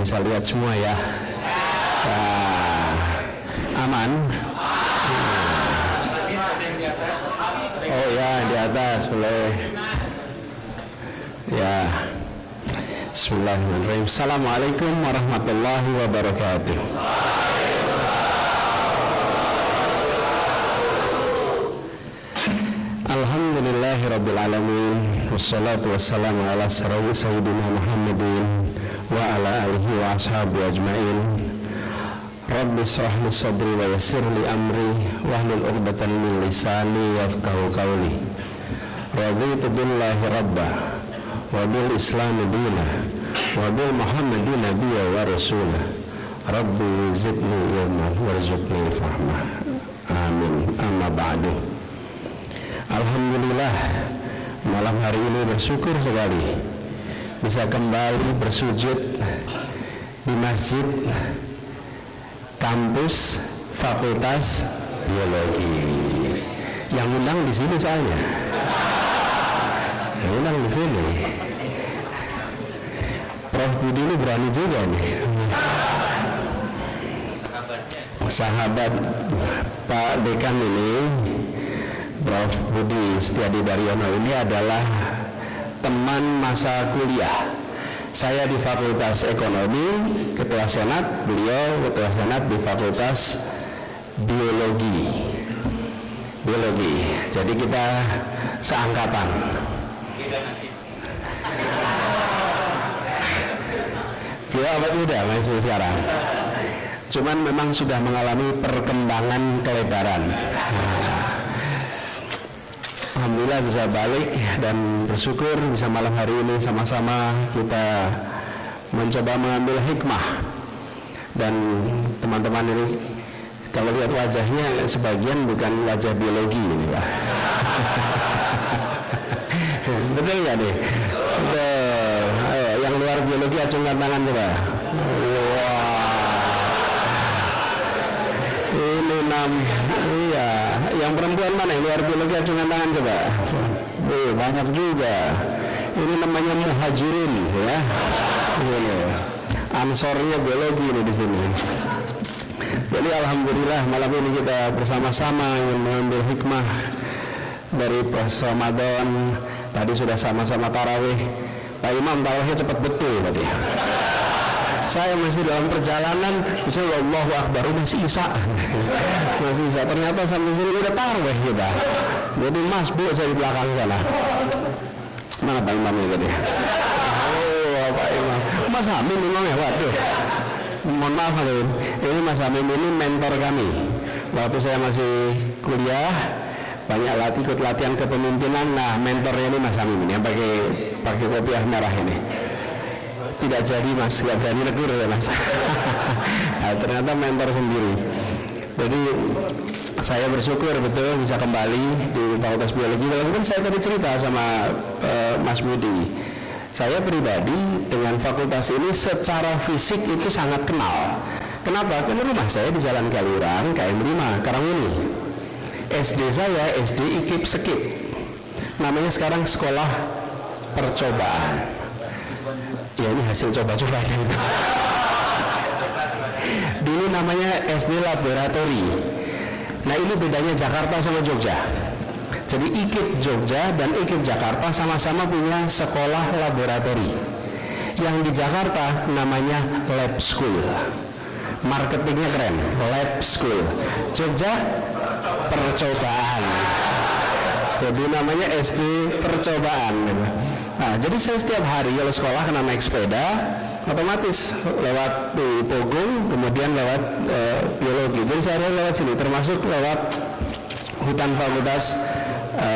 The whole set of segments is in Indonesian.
bisa lihat semua ya. Aman. Oh ya, di atas boleh. Ya. Bismillahirrahmanirrahim. Assalamualaikum warahmatullahi wabarakatuh. Alhamdulillahirabbil alamin. Wassalatu wassalamu ala sayyidina Muhammadin wa ala alihi wa ashabihi ajmain. Rabbi shrah li sadri wa yassir li amri wahlul 'uqdatam min lisani yafqahu qawli. Raditu billahi rabba wa bil islami dina wa bil muhammadin nabiyya wa rasula. Rabbi zidni ilman warzuqni fahma. Amin. Amma ba'du. Alhamdulillah, malam hari ini bersyukur sekali bisa kembali bersujud di masjid kampus Fakultas Biologi. Yang undang di sini soalnya. Yang undang di sini. Prof Budi ini berani juga nih. Sahabat Pak Dekan ini, Prof Budi Setiadi Daryono ini adalah teman masa kuliah. Saya di Fakultas Ekonomi, Ketua Senat, beliau Ketua Senat di Fakultas Biologi. Jadi kita seangkatan. Beliau awet muda masih sekarang. Cuman memang sudah mengalami perkembangan kelebaran. Alhamdulillah bisa balik dan bersyukur bisa malam hari ini sama-sama kita mencoba mengambil hikmah. Dan teman-teman ini kalau lihat wajahnya sebagian bukan wajah biologi ini Pak. Betul nggak nih? Betul. Ayo, yang luar biologi acungkan tangan coba. Iya, yang perempuan mana? Luar biologi acungkan tangan coba. Banyak juga. Ini namanya muhajirin, ya. Ini ansornya biologi ini di sini. Jadi alhamdulillah malam ini kita bersama-sama ingin mengambil hikmah dari puasa Ramadan. Tadi sudah sama-sama tarawih. Pak Imam tarawihnya cepat betul tadi. Saya masih dalam perjalanan, misalnya Allahu Akbar, masih Isya. Masih Isya, ternyata sampai sini udah tarawih kita. Jadi mas bu saya di belakang sana. Mana Pak Imam ini tadi? Oh Pak Imam, Mas Hamim memang ya, waduh. Mohon maaf Halim, ini Mas Hamim ini mentor kami. Waktu saya masih kuliah, banyak ikut latihan kepemimpinan. Nah mentornya ini Mas Hamim ini yang pakai kopiah merah ini. Tidak jadi mas, gak berani negur ya mas. Nah, ternyata mentor sendiri. Jadi saya bersyukur betul bisa kembali di Fakultas Biologi. Walaupun saya tadi cerita sama Mas Budi, saya pribadi dengan fakultas ini secara fisik itu sangat kenal. Kenapa? Karena rumah saya di Jalan Kaliurang, KM 5, Karanguni. SD saya SD Ikip Sekip, namanya sekarang Sekolah Percobaan. Ya ini hasil coba-coba gitu. Dulu namanya SD Laboratori. Nah ini bedanya Jakarta sama Jogja. Jadi IKIP Jogja dan IKIP Jakarta sama-sama punya sekolah laboratori. Yang di Jakarta namanya Lab School. Marketingnya keren, Lab School. Jogja Percobaan. Jadi namanya SD Percobaan gitu. Nah, jadi saya setiap hari kalau sekolah kena naik sepeda, otomatis lewat Pogong, kemudian lewat biologi. Jadi saya lewat sini, termasuk lewat hutan Fakultas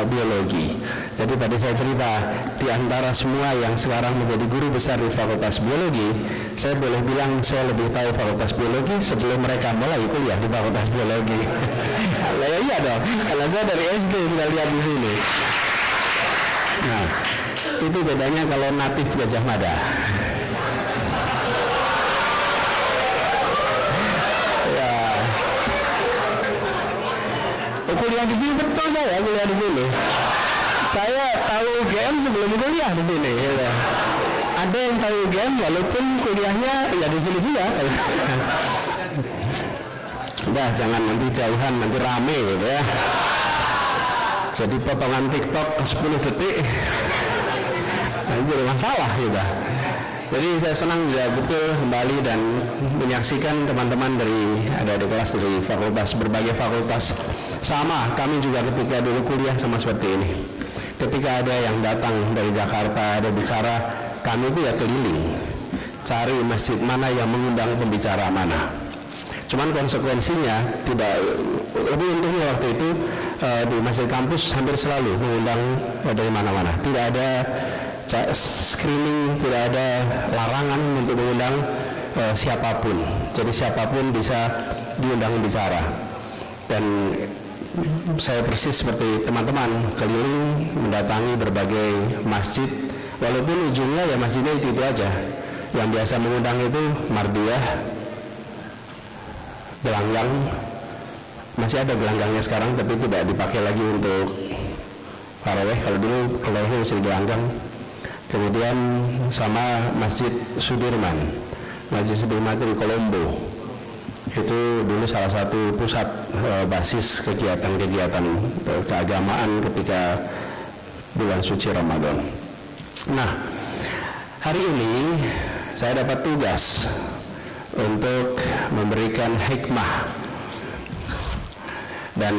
Biologi. Jadi tadi saya cerita, di antara semua yang sekarang menjadi guru besar di Fakultas Biologi, saya boleh bilang saya lebih tahu Fakultas Biologi sebelum mereka mulai kuliah di Fakultas Biologi. Nah, ya iya dong, kalau saya dari SD sudah lihat di sini. Nah, itu bedanya kalau natif Gajah Mada. Ya. Kuliah di sini betul saya kuliah di sini. Saya tahu UGM sebelum kuliah di sini. Ya. ada yang tahu UGM walaupun kuliahnya ya di sini juga. Udah, jangan nanti jauhan, nanti rame gitu ya. Jadi potongan TikTok 10 detik jadi masalah gitu. Jadi saya senang juga betul kembali dan menyaksikan teman-teman dari ada di kelas dari fakultas, berbagai fakultas. Sama kami juga ketika dulu kuliah sama seperti ini. Ketika ada yang datang dari Jakarta, ada bicara, kami itu ya keliling cari masjid mana yang mengundang pembicara mana. Cuman konsekuensinya tidak, lebih untungnya waktu itu di masjid kampus hampir selalu mengundang dari mana-mana. Tidak ada screening, tidak ada larangan untuk mengundang siapapun. Jadi siapapun bisa diundang bicara. Dan saya persis seperti teman-teman keliling mendatangi berbagai masjid, walaupun ujungnya ya masjidnya itu aja. Yang biasa mengundang itu Mardiyah, gelanggang, masih ada gelanggangnya sekarang tapi tidak dipakai lagi untuk tarawih. Kalau dulu tarawihnya masih gelanggang. Kemudian sama Masjid Sudirman itu di Kolombo, itu dulu salah satu pusat basis kegiatan-kegiatan keagamaan ketika bulan suci Ramadan. Nah, hari ini saya dapat tugas untuk memberikan hikmah, dan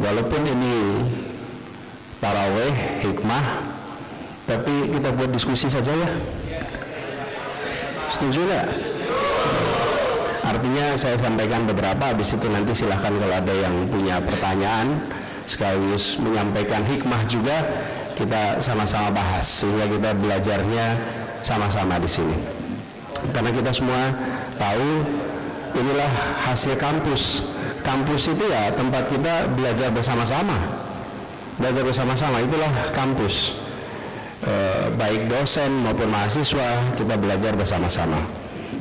walaupun ini tarawih hikmah, tapi kita buat diskusi saja ya. Setuju nggak? Artinya saya sampaikan beberapa, habis itu nanti silahkan kalau ada yang punya pertanyaan sekaligus menyampaikan hikmah juga, kita sama-sama bahas sehingga kita belajarnya sama-sama di sini. Karena kita semua tahu inilah hasil kampus. Kampus itu ya tempat kita belajar bersama-sama. Belajar bersama-sama itulah kampus. Baik dosen maupun mahasiswa, kita belajar bersama-sama.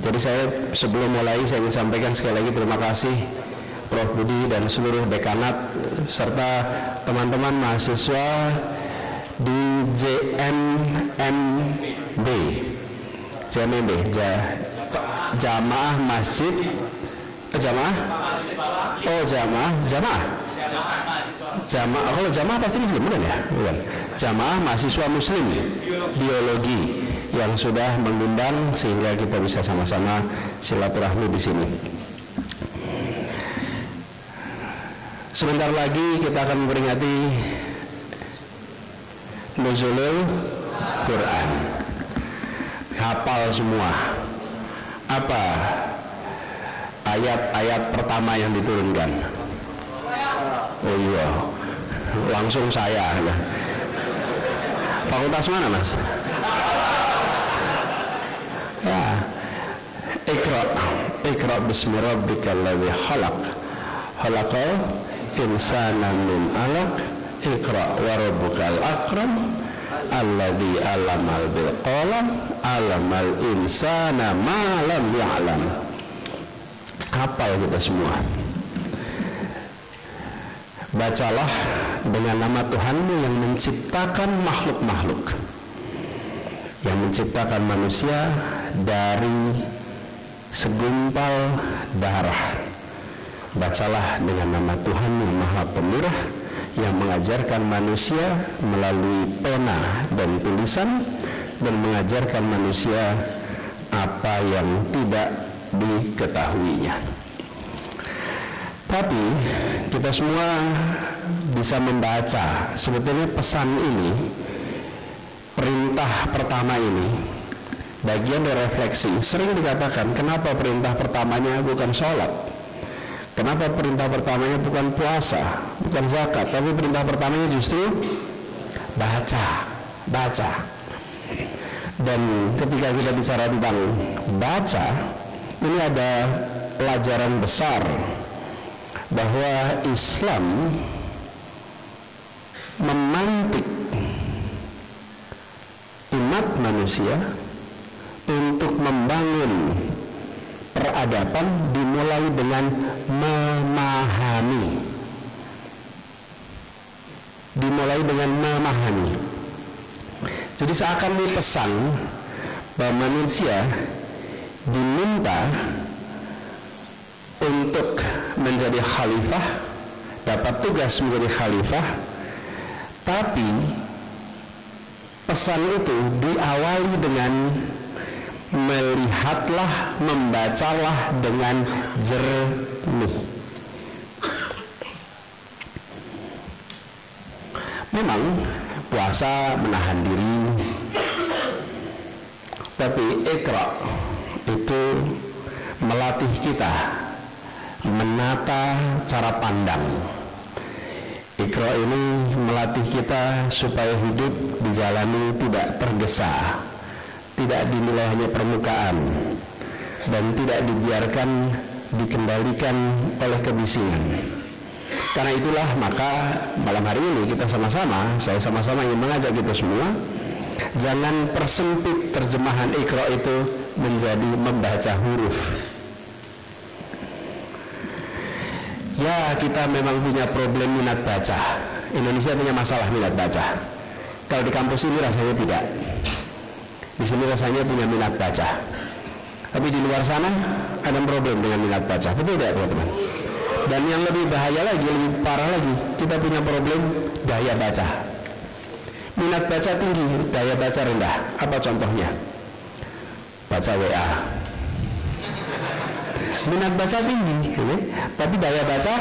Jadi saya sebelum mulai saya ingin sampaikan sekali lagi terima kasih Prof. Budi dan seluruh dekanat serta teman-teman mahasiswa di JMMB, Jamaah Masjid, Jamaah, kalau jamaah pasti muslim bukan ya? Bukan. Jamaah mahasiswa muslim biologi yang sudah mengundang sehingga kita bisa sama-sama silaturahmi di sini. Sebentar lagi kita akan memperingati Nuzulul Quran. Hafal semua. Apa ayat-ayat pertama yang diturunkan? Oh iya, langsung saya. Fakultas mana mas? Ya, Iqra bismi rabbikal ladzi khalaq, khalaqal insana min 'alaq, Iqra wa rabbukal akram, alladzi 'allamal bil qalam, 'allamal insana ma lam ya'lam. Hafal kita semua. Bacalah dengan nama Tuhanmu yang menciptakan makhluk-makhluk, yang menciptakan manusia dari segumpal darah. Bacalah dengan nama Tuhan yang Maha Pemurah, yang mengajarkan manusia melalui pena dan tulisan, dan mengajarkan manusia apa yang tidak diketahuinya. Tapi kita semua bisa membaca sebetulnya pesan ini, perintah pertama ini, bagian dari refleksi. Sering dikatakan, kenapa perintah pertamanya bukan sholat? Kenapa perintah pertamanya bukan puasa, bukan zakat, tapi perintah pertamanya justru baca. Dan ketika kita bicara tentang baca, ini ada pelajaran besar bahwa Islam memantik umat manusia untuk membangun peradaban dimulai dengan memahami. Jadi seakan ini pesan bahwa manusia diminta untuk menjadi khalifah, dapat tugas menjadi khalifah, tapi pesan itu diawali dengan melihatlah, membacalah dengan jernih. Memang puasa menahan diri, tapi Iqra itu melatih kita menata cara pandang. Iqra ini melatih kita supaya hidup dijalani tidak tergesa, tidak dinilai hanya permukaan, dan tidak dibiarkan dikendalikan oleh kebisingan. Karena itulah maka malam hari ini saya sama-sama ingin mengajak kita semua, jangan persempit terjemahan Iqra itu menjadi membaca huruf. Ya, kita memang punya problem minat baca. Indonesia punya masalah minat baca. Kalau di kampus ini rasanya tidak. Di sini rasanya punya minat baca. Tapi di luar sana ada problem dengan minat baca. Betul tidak, teman-teman? Dan yang lebih bahaya lagi, lebih parah lagi, kita punya problem daya baca. Minat baca tinggi, daya baca rendah. Apa contohnya? Baca WA. Minat baca tinggi, tapi daya baca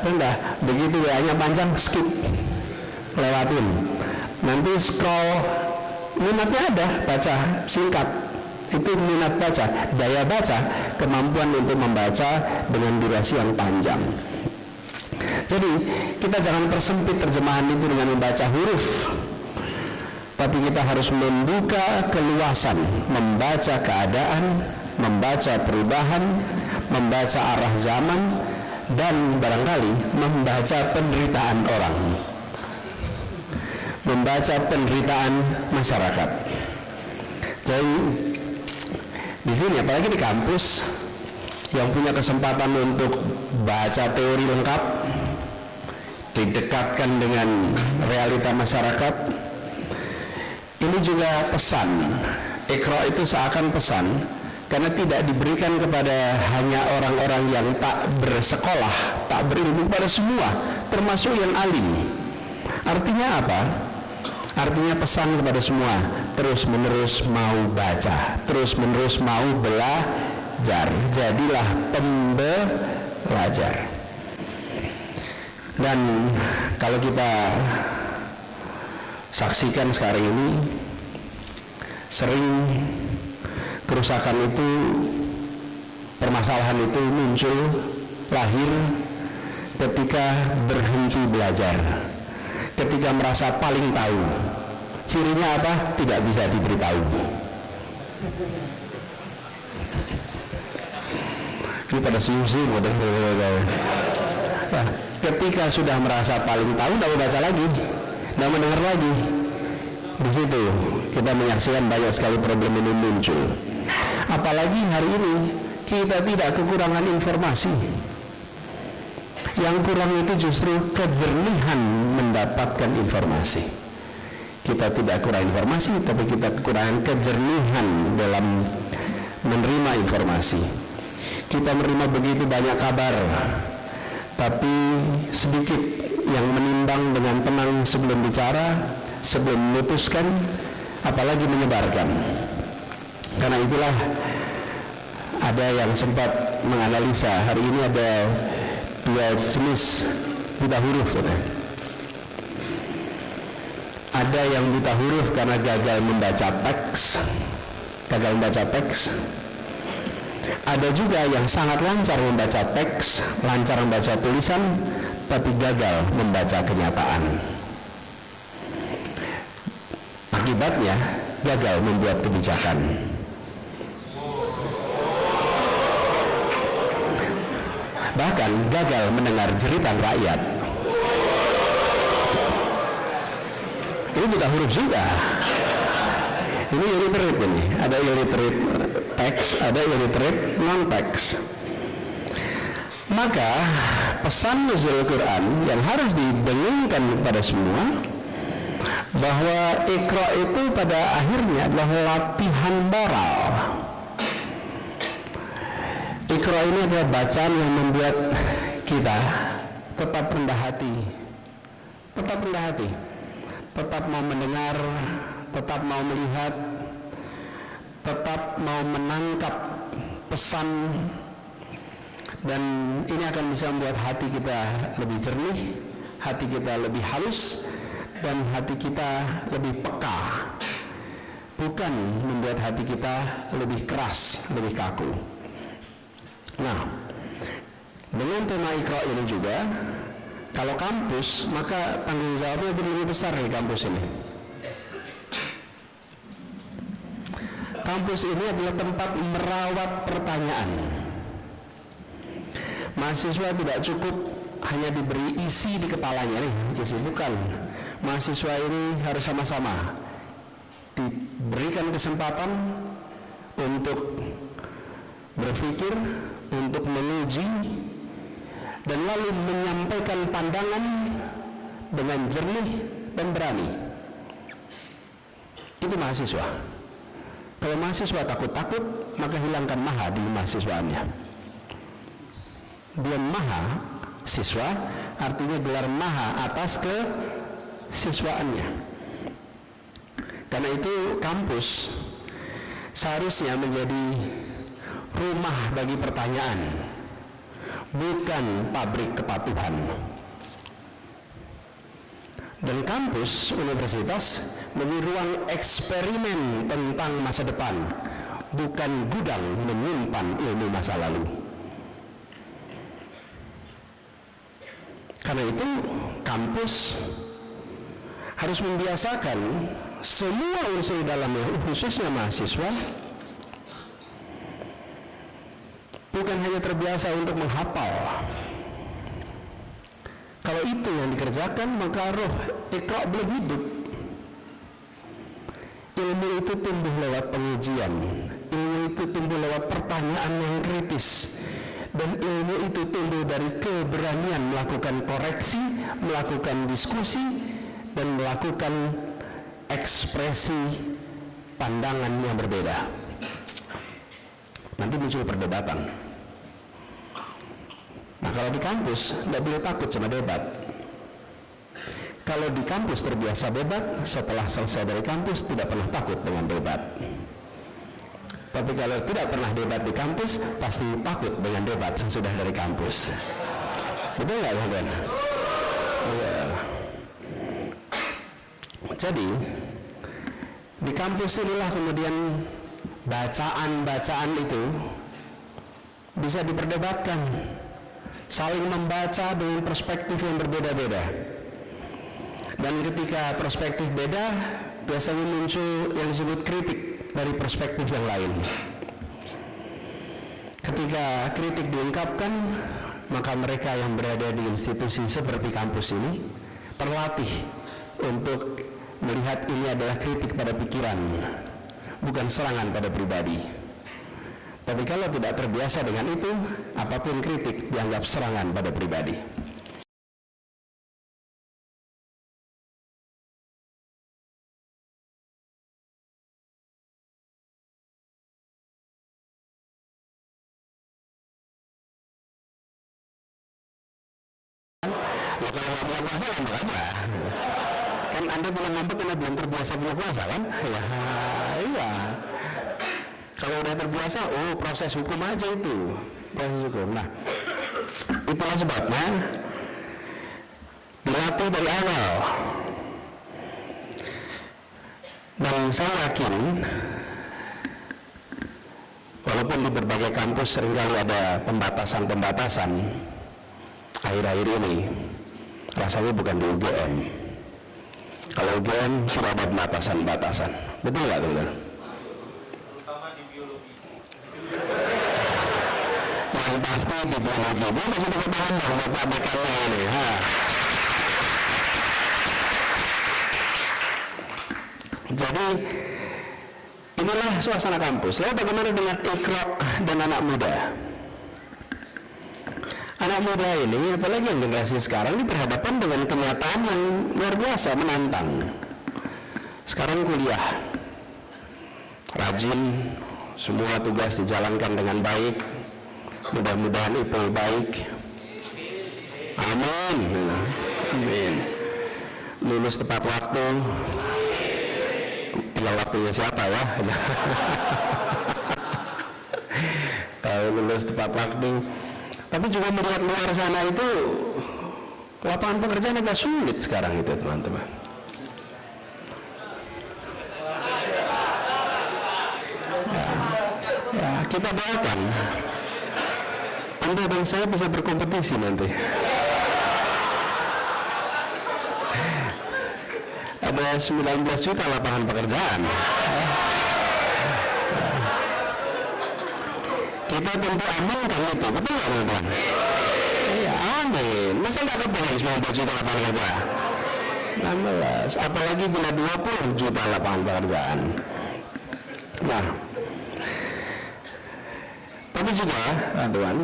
rendah. Begitu WA-nya panjang, skip, lewatin. Nanti scroll, minatnya ada, baca singkat. Itu minat baca. Daya baca, kemampuan untuk membaca dengan durasi yang panjang. Jadi kita jangan persempit terjemahan itu dengan membaca huruf, tapi kita harus membuka keluasan, membaca keadaan, membaca perubahan, membaca arah zaman, dan barangkali membaca penderitaan orang, membaca penderitaan masyarakat. Jadi di sini, apalagi di kampus yang punya kesempatan untuk baca teori lengkap, didekatkan dengan realita masyarakat, ini juga pesan. Iqra itu seakan pesan, karena tidak diberikan kepada hanya orang-orang yang tak bersekolah, tak berilmu, pada semua, termasuk yang alim. Artinya apa? Artinya pesan kepada semua, terus menerus mau baca, terus menerus mau belajar, jadilah pembelajar. Dan kalau kita saksikan sekarang ini, sering kerusakan itu, permasalahan itu muncul, lahir ketika berhenti belajar, ketika merasa paling tahu. Cirinya apa? Tidak bisa diberitahu. Ini pada senyum-senyum. Nah, ketika sudah merasa paling tahu, tidak mau baca lagi, tidak mendengar lagi. Di situ kita menyaksikan banyak sekali problem ini muncul. Apalagi hari ini kita tidak kekurangan informasi. Yang kurang itu justru kejernihan mendapatkan informasi. Kita tidak kurang informasi, tapi kita kekurangan kejernihan dalam menerima informasi. Kita menerima begitu banyak kabar, tapi sedikit yang menimbang dengan tenang sebelum bicara, sebelum memutuskan, apalagi menyebarkan. Karena itulah ada yang sempat menganalisa, hari ini ada dua jenis buta huruf. Ada yang buta huruf karena gagal membaca teks, Ada juga yang sangat lancar membaca teks, lancar membaca tulisan, tapi gagal membaca kenyataan. Akibatnya gagal membuat kebijakan. Bahkan gagal mendengar jeritan rakyat. Ini buta huruf juga. Ini illiterate ini. Ada illiterate teks, ada illiterate non-teks. Maka pesan nuzul Quran yang harus didengungkan kepada semua bahwa Iqra itu pada akhirnya adalah latihan moral. Iqra ini adalah bacaan yang membuat kita tetap rendah hati, tetap mau mendengar, tetap mau melihat, tetap mau menangkap pesan, dan ini akan bisa membuat hati kita lebih jernih, hati kita lebih halus, dan hati kita lebih peka, bukan membuat hati kita lebih keras, lebih kaku. Nah, dengan tema Iqra ini juga, kalau kampus, maka tanggung jawabnya jadi lebih besar di kampus ini. Kampus ini adalah tempat merawat pertanyaan. Mahasiswa tidak cukup hanya diberi isi di kepalanya nih, bukan. Mahasiswa ini harus sama-sama diberikan kesempatan untuk berpikir, untuk menguji, dan lalu menyampaikan pandangan dengan jernih dan berani. Itu mahasiswa. Kalau mahasiswa takut-takut, maka hilangkan maha di mahasiswaannya. Dia maha siswa, artinya gelar maha atas kesiswaannya. Karena itu kampus seharusnya menjadi rumah bagi pertanyaan, bukan pabrik kepatuhan. Dan kampus universitas menjadi ruang eksperimen tentang masa depan, bukan gudang menyimpan ilmu masa lalu. Karena itu kampus harus membiasakan semua unsur dalamnya, khususnya mahasiswa, bukan hanya terbiasa untuk menghafal. Kalau itu yang dikerjakan, maka roh Iqra belum hidup. Ilmu itu tumbuh lewat pengujian, ilmu itu tumbuh lewat pertanyaan yang kritis, dan ilmu itu tumbuh dari keberanian melakukan koreksi, melakukan diskusi, dan melakukan ekspresi pandangan yang berbeda. Nanti muncul perdebatan. Nah, kalau di kampus tidak boleh takut sama debat. Kalau di kampus terbiasa debat, setelah selesai dari kampus tidak pernah takut dengan debat. Tapi kalau tidak pernah debat di kampus, pasti takut dengan debat sesudah dari kampus. Betul nggak, teman-teman? Ya. Jadi di kampus inilah kemudian bacaan-bacaan itu bisa diperdebatkan, saling membaca dengan perspektif yang berbeda-beda. Dan ketika perspektif beda, biasanya muncul yang disebut kritik dari perspektif yang lain. Ketika kritik diungkapkan, maka mereka yang berada di institusi seperti kampus ini terlatih untuk melihat ini adalah kritik pada pikiran, bukan serangan pada pribadi. Tapi kalau tidak terbiasa dengan itu, apapun kritik dianggap serangan pada pribadi. Kan Anda belum mampu karena belum terbiasa punya kuasa, kan? Ya, iya. Kalau udah terbiasa, proses hukum aja itu, proses hukum. Nah, itulah sebabnya dilatih dari awal. Dan saya yakin, walaupun di berbagai kampus seringkali ada pembatasan-pembatasan, akhir-akhir ini rasanya bukan di UGM. Kalau UGM sudah ada batasan-batasan, betul nggak, teman-teman? Terutama di biologi. Yang pasti di biologi, dia masih dapat bahan dong bapak-bapaknya ini. Jadi inilah suasana kampus. Lalu bagaimana dengan Iqra dan anak muda? Anak muda ini, apalagi yang generasi sekarang, ini berhadapan dengan kenyataan yang luar biasa, menantang. Sekarang kuliah, rajin, semua tugas dijalankan dengan baik, mudah-mudahan IP baik. Amin. Amin. Lulus tepat waktu. Tinggal waktunya siapa ya? Tahu lulus tepat waktu. Tapi juga melihat luar sana itu lapangan pekerjaan agak sulit sekarang itu, teman-teman. Ya, kita doakan Anda dan saya bisa berkompetisi nanti. Ada 19 juta lapangan pekerjaan. Kita tentu amankan itu, betul nggak teman-teman? Iya, amin. Masa nggak kebayang 19 juta lapangan kerja? 16, apalagi bila 20 juta lapangan pekerjaan. Nah, tapi juga, teman-teman,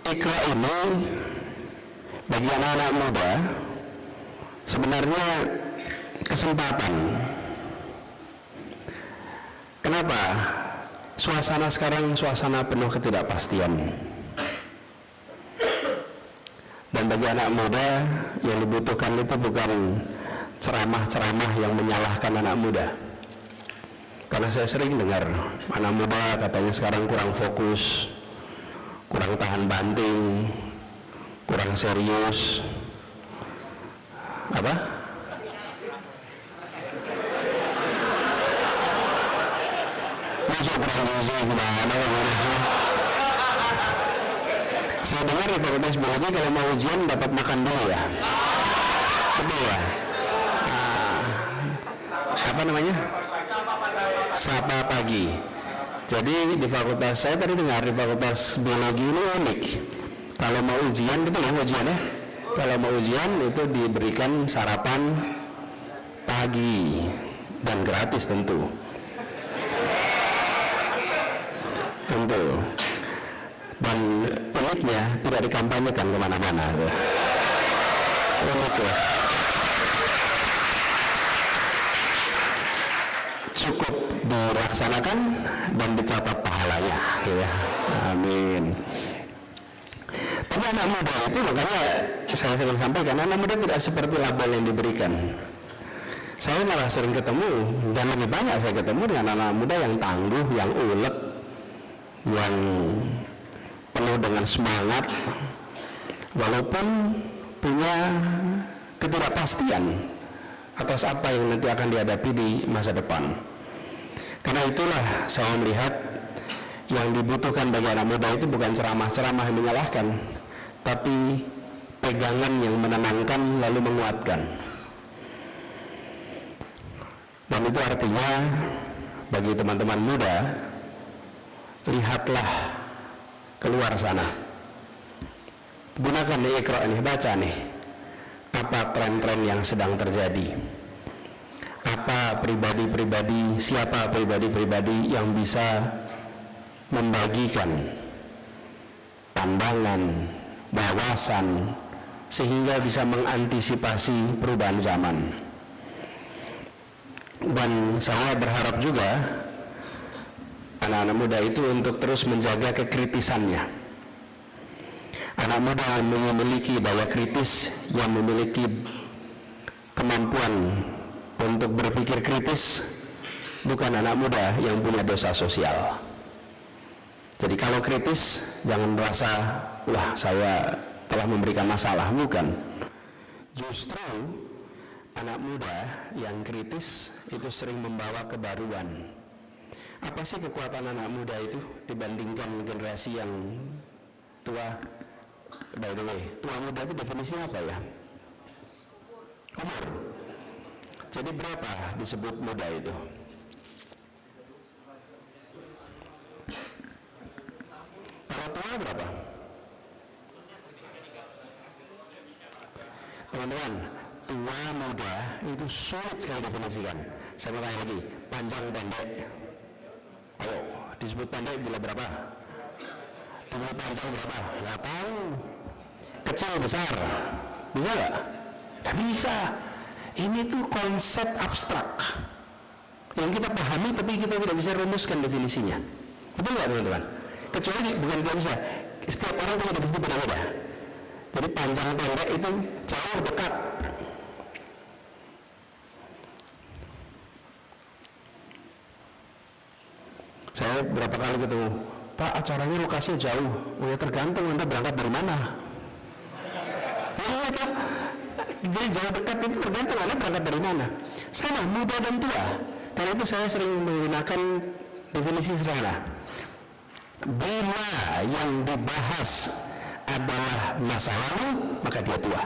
Iqra ini bagi anak-anak muda sebenarnya kesempatan. Kenapa? Suasana sekarang suasana penuh ketidakpastian. Dan bagi anak muda yang dibutuhkan itu bukan ceramah-ceramah yang menyalahkan anak muda. Karena saya sering dengar anak muda katanya sekarang kurang fokus, kurang tahan banting, kurang serius. Apa? Masuk kurang serius gimana? Saya dengar di fakultas biologi kalau mau ujian dapat makan dulu ya. Betul ya? Apa namanya? Sapa pagi. Jadi di fakultas saya tadi dengar di fakultas biologi ini unik. Kalau mau ujian, betul ya ujiannya? Kalau mau ujian itu diberikan sarapan pagi dan gratis tentu. Tentu. Dan uniknya tidak dikampanyekan kemana-mana. Unik ya. Cukup dilaksanakan dan dicatat pahalanya, ya. Amin. Tapi anak muda itu, makanya saya sering sampaikan, anak muda tidak seperti label yang diberikan. Saya malah sering ketemu, dan lebih banyak saya ketemu dengan anak muda yang tangguh, yang ulet, yang penuh dengan semangat, walaupun punya ketidakpastian atas apa yang nanti akan dihadapi di masa depan. Karena itulah saya melihat yang dibutuhkan bagi anak muda itu bukan ceramah-ceramah yang menyalahkan, tapi pegangan yang menenangkan lalu menguatkan. Dan itu artinya bagi teman-teman muda, lihatlah keluar sana, gunakan nih Iqra nih, baca nih apa tren-tren yang sedang terjadi, apa pribadi-pribadi, siapa pribadi-pribadi yang bisa membagikan pandangan, wawasan, sehingga bisa mengantisipasi perubahan zaman. Dan saya berharap juga anak-anak muda itu untuk terus menjaga kekritisannya. Anak muda yang memiliki daya kritis, yang memiliki kemampuan untuk berpikir kritis, bukan anak muda yang punya dosa sosial. Jadi kalau kritis, jangan merasa, wah saya telah memberikan masalah, bukan. Justru anak muda yang kritis itu sering membawa kebaruan. Apa sih kekuatan anak muda itu dibandingkan generasi yang tua? By the way, tua muda itu definisinya apa ya? Umur. Jadi berapa disebut muda itu? Kalau tua berapa? Teman-teman, tua muda itu sulit sekali definisikan. Saya mau tanya lagi, panjang pendek. Ayo, disebut pendek bila berapa? Disebut panjang berapa? Nggak tahu. Kecil besar, bisa nggak? Nggak bisa. Ini tuh konsep abstrak yang kita pahami tapi kita tidak bisa rumuskan definisinya. Betul nggak teman-teman? Kecuali bukan tidak bisa, setiap orang punya definisi berbeda. Jadi panjang pendek itu jauh dekat. Saya berapa kali ketemu, Pak, acaranya lokasinya jauh. Oh ya, tergantung Anda berangkat dari mana. Jadi jauh dekat itu tergantung Anda berangkat dari mana. Sama muda dan tua. Karena itu saya sering menggunakan definisi sederhana. Bila yang dibahas adalah masa lalu, maka dia tua.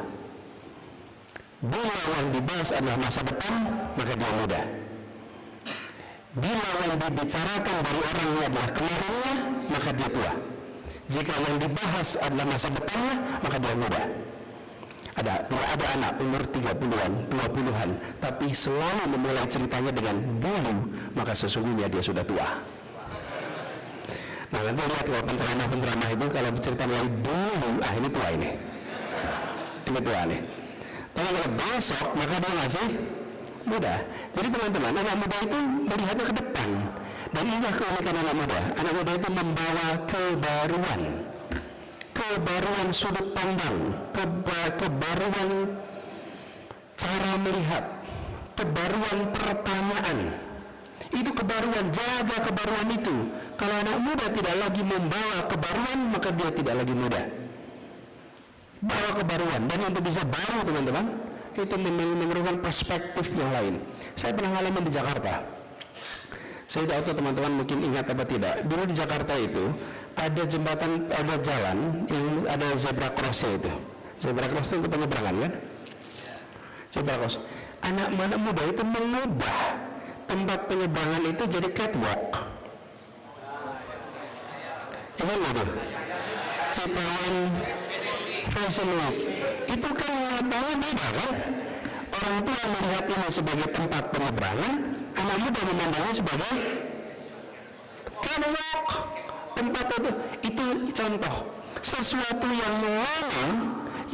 Bila yang dibahas adalah masa depan, maka dia muda. Bila yang dibicarakan dari orangnya adalah kemarinnya, maka dia tua. Jika yang dibahas adalah masa depannya, maka dia muda. Ada anak umur 30-an, 20-an, tapi selalu memulai ceritanya dengan dulu, maka sesungguhnya dia sudah tua. Nah, nanti lihat kalau penceramah itu kalau bercerita mulai dulu, ini tua ini. Ini tua nih. Tapi kalau besok, maka dia masih muda. Jadi teman-teman, anak muda itu melihatnya ke depan. Dan inilah keunikan anak muda. Anak muda itu membawa kebaruan. Kebaruan sudut pandang, kebaruan cara melihat, kebaruan pertanyaan. Itu kebaruan, jaga kebaruan itu. Kalau anak muda tidak lagi membawa kebaruan, maka dia tidak lagi muda. Bawa kebaruan, dan untuk bisa baru teman-teman, itu memerlukan perspektif yang lain. Saya pernah ngalamin di Jakarta. Saya tidak tahu teman-teman mungkin ingat apa tidak. Dulu di Jakarta itu ada jembatan, ada jalan yang ada zebra cross itu. Zebra cross itu untuk penyeberangan kan? Zebra cross. Anak muda itu mengubah tempat penyeberangan itu jadi catwalk. Ingat nggak tuh? Cipawan Fashion Week. Itu kan matanya beda kan? Orang tua melihat ini sebagai tempat penyeberangan, anak muda memandangnya sebagai catwalk. Tempat itu contoh sesuatu yang lama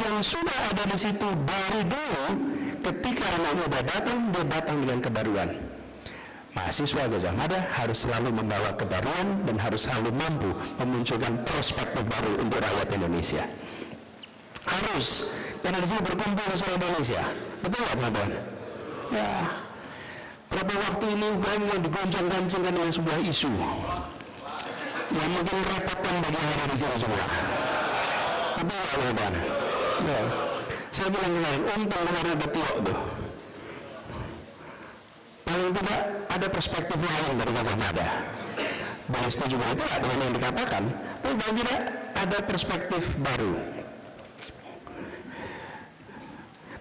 yang sudah ada di situ dari dulu. Ketika anak muda datang, dia datang dengan kebaruan. Mahasiswa Gajah Mada harus selalu membawa kebaruan dan harus selalu mampu memunculkan perspektif baru untuk rakyat Indonesia. Harus, karena di sini berkumpul seluruh Indonesia. Betul nggak teman-teman? Ya, berapa waktu ini yang digoncang-gancingkan dengan sebuah isu yang mungkin merepotkan bagi yang ada di sini semua. Betul nggak teman-teman? Ya. Saya bilang kemarin, untung kemarin ada Tio tuh. Paling tidak ada perspektif lain dari Gajah Mada. Bahwa setuju itu dengan yang dikatakan, tapi paling tidak ada perspektif baru.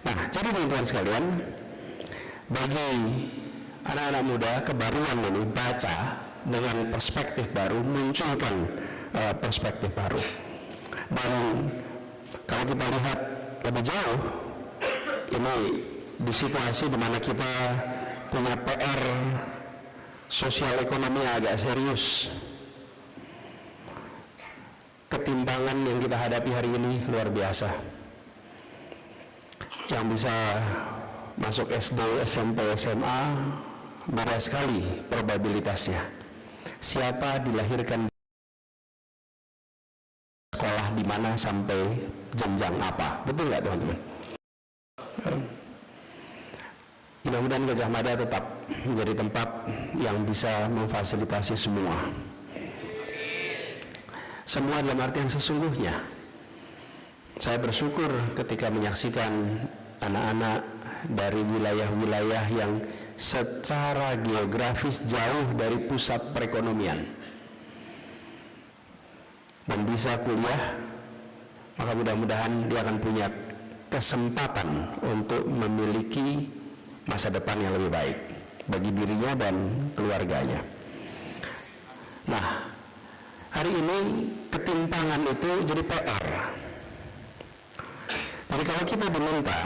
Nah, jadi teman-teman sekalian, bagi anak-anak muda, kebaruan ini baca dengan perspektif baru, munculkan perspektif baru. Dan kalau kita lihat lebih jauh, ini di situasi di mana kita punya PR sosial ekonomi agak serius. Ketimpangan yang kita hadapi hari ini luar biasa. Yang bisa masuk SD, SMP, SMA beda sekali probabilitasnya. Siapa dilahirkan sekolah di mana sampai jenjang apa, betul nggak teman-teman? Mudah-mudahan Gajah Mada tetap menjadi tempat yang bisa memfasilitasi semua dalam artian sesungguhnya. Saya bersyukur ketika menyaksikan anak-anak dari wilayah-wilayah yang secara geografis jauh dari pusat perekonomian dan bisa kuliah, maka mudah-mudahan dia akan punya kesempatan untuk memiliki masa depan yang lebih baik bagi dirinya dan keluarganya. Nah, hari ini ketimpangan itu jadi PR. Jadi kalau kita diminta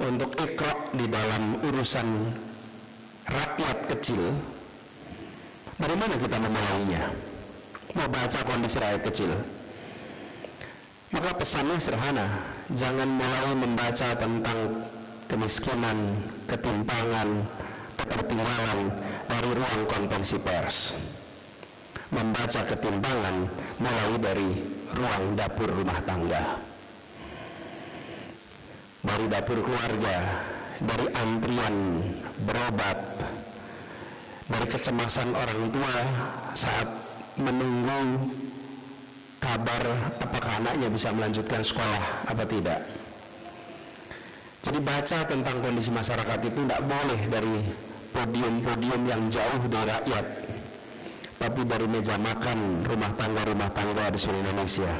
untuk ikra di dalam urusan rakyat kecil, dari mana kita memulainya? Mau baca kondisi rakyat kecil, maka pesannya sederhana, jangan mulai membaca tentang kemiskinan, ketimpangan, ketertinggalan dari ruang konvensi pers. Membaca ketimpangan mulai dari ruang dapur rumah tangga, dari dapur keluarga, dari antrian berobat, dari kecemasan orang tua saat menunggu kabar apakah anaknya bisa melanjutkan sekolah apa tidak. Jadi baca tentang kondisi masyarakat itu tidak boleh dari podium-podium yang jauh dari rakyat, tapi dari meja makan rumah tangga di seluruh Indonesia.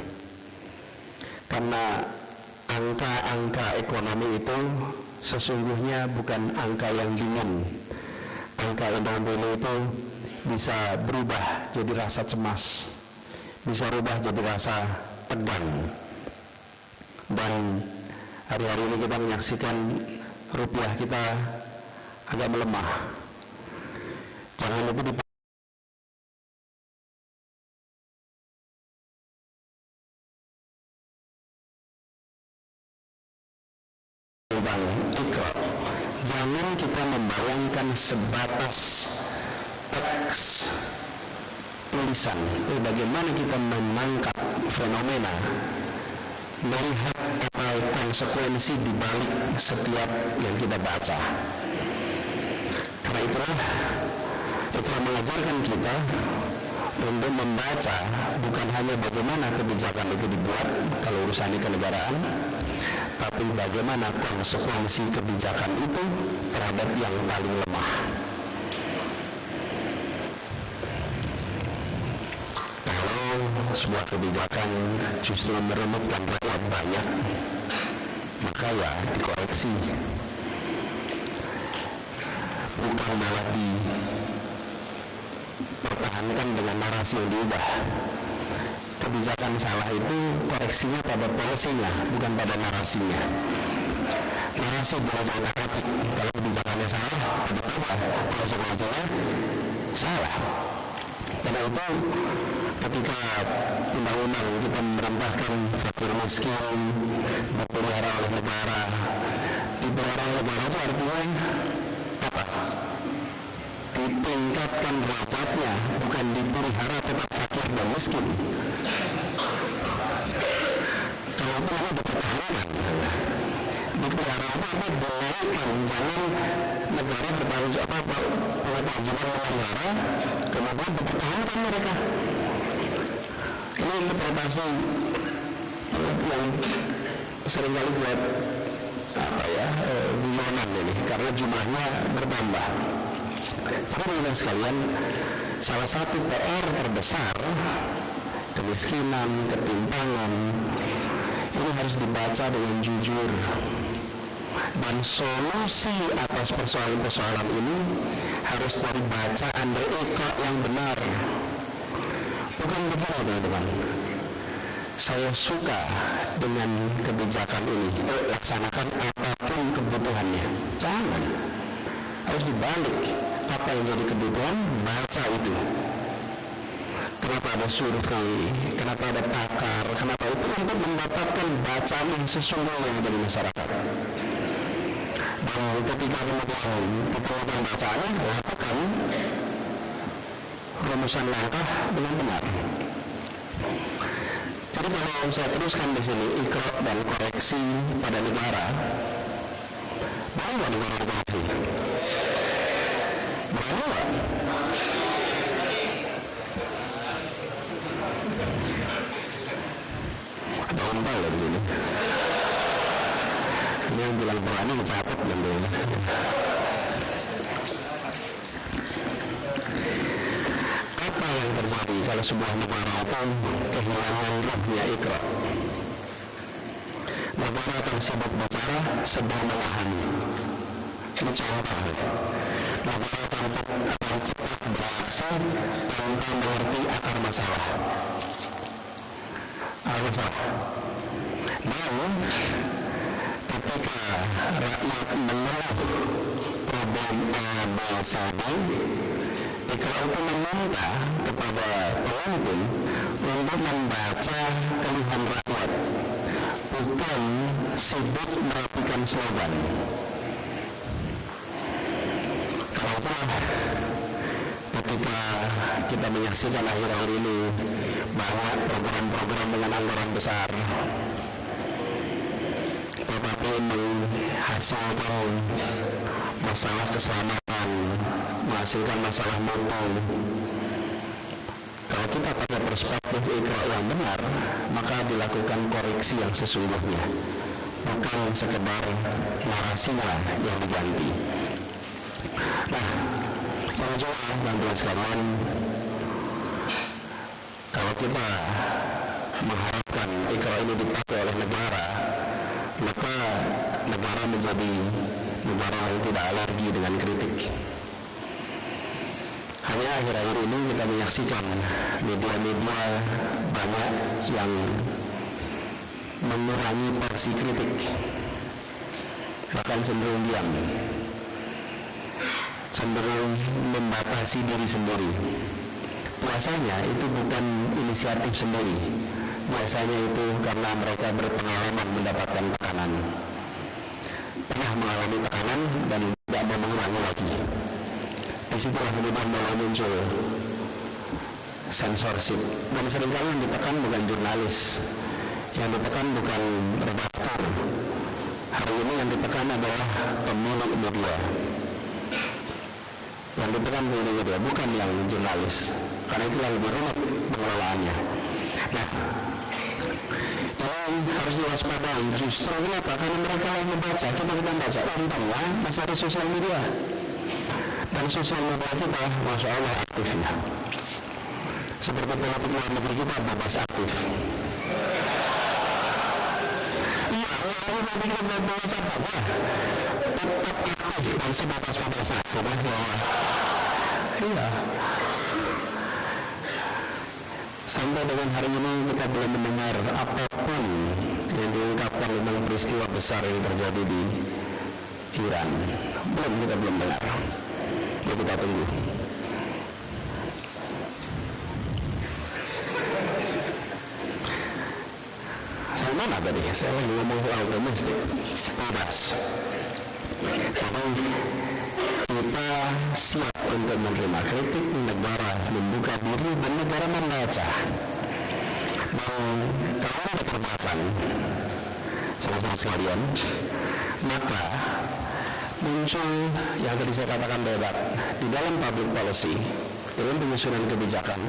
Karena angka-angka ekonomi itu sesungguhnya bukan angka yang dingin. Angka ekonomi itu bisa berubah jadi rasa cemas, bisa berubah jadi rasa tegang. Dan hari-hari ini kita menyaksikan rupiah kita agak melemah. Jangan lupa Iqra. Jangan kita membayangkan sebatas teks tulisan, bagaimana kita menangkap fenomena, melihat apa konsekuensi di balik setiap yang kita baca. Karena itulah Iqra mengajarkan kita untuk membaca bukan hanya bagaimana kebijakan itu dibuat kalau urusannya kenegaraan, tapi bagaimana konsekuensi kebijakan itu terhadap yang paling lemah. Kalau sebuah kebijakan justru meremutkan rakyat banyak, maka ya dikoreksi, bukan malah dipertahankan dengan narasi yang diubah. Kebijakan salah itu koreksinya pada polisinya, bukan pada narasinya. Narasi boleh diutak-atik, kalau kebijakannya salah, konsekuensinya salah. Karena itu ketika undang-undang kita merentahkan fakir miskin dipelihara oleh negara, dipelihara oleh negara itu artinya apa? Ditingkatkan derajatnya, bukan dipelihara tetap fakir dan miskin. Kalau itu namanya dipertahankan, dipelihara apa dinaikkan. Jangan negara bertanggung jawab kewajiban negara kemudian dipertahankan mereka. Ini interpretasi yang seringkali buat guyonan ini, karena jumlahnya bertambah. Tapi teman-teman sekalian, salah satu PR terbesar kemiskinan, ketimpangan ini harus dibaca dengan jujur, dan solusi atas persoalan-persoalan ini harus dari bacaan dari Iqra yang benar. Bukan begini teman-teman, saya suka dengan kebijakan ini, laksanakan apapun kebutuhannya. Jangan, harus dibalik. Apa yang jadi kebutuhan, baca itu. Kenapa ada survei, kenapa ada pakar, kenapa itu untuk mendapatkan bacaan yang sesungguhnya dari masyarakat. Dan ketika kemudian kemudian bacaannya, lakukan rumusan langkah dengan benar. Jadi kalau saya teruskan di sini Iqra dan koreksi pada negara, boleh nggak negara dikoreksi? Boleh nggak? Ada ombal ya di sini. Ini yang bilang berani mencatat dan dulu. Apa yang terjadi kalau sebuah negara itu kehilangan rohnya Iqra? Negara akan sibuk bicara sebelum memahami. Ini contoh. Negara akan cepat beraksi tanpa mengerti akar masalah. Namun ketika rakyat mengeluh problem A, B, C, D, Iqra itu meminta kepada pemimpin untuk membaca keluhan rakyat, bukan sibuk merapikan slogan. ketika kita menyaksikan akhir-akhir ini banyak program-program dengan anggaran besar, tetapi menghasilkan masalah keselamatan, menghasilkan masalah mutu. Kalau kita pakai perspektif Iqra yang benar, maka dilakukan koreksi yang sesungguhnya, bukan sekedar narasinya yang diganti. Nah, yang juga bantuan sekalian, kalau kita mengharapkan Iqra ini dipakai oleh negara, maka negara menjadi negara yang tidak alergi dengan kritik. Hanya akhir-akhir ini kita menyaksikan media-media banyak yang mengurangi porsi kritik, bahkan cenderung diam, cenderung membatasi diri sendiri. Biasanya itu bukan inisiatif sendiri, biasanya itu karena mereka berpengalaman mendapatkan tekanan, pernah mengalami tekanan dan tidak mau mengulangi lagi. Disitulah kemudian mulai muncul sensorship, dan seringkali yang ditekan bukan jurnalis, yang ditekan bukan redaktor. Hari ini yang ditekan adalah pemilik media, yang ditekan pemilik media, bukan yang jurnalis, karena itulah lebih rumit pengelolaannya. Nah, yang harus diwaspadai justru kenapa? Karena mereka yang membaca, kita baca, untungnya masih ada sosial media. Dan sosial media kita, Masya Allah, aktifnya. Seperti politik luar negeri kita bebas aktif. Iya, kalau kita bebas aktif, tetap aktif dan sebatas aktif. Iya. Sampai dengan hari ini kita belum mendengar apapun yang diungkapkan tentang peristiwa besar yang terjadi di Iran. Kita belum dengar. Ya, kita tunggu. Saya mana tadi? Saya lagi ngomong soal domestik. Bebas. Jadi kita siap untuk menerima kritik, negara membuka diri dan negara membaca. Dan kalau ada kerjakan sama-sama sekalian, maka muncul yang tadi saya katakan debat di dalam public policy, dalam penyusunan kebijakan.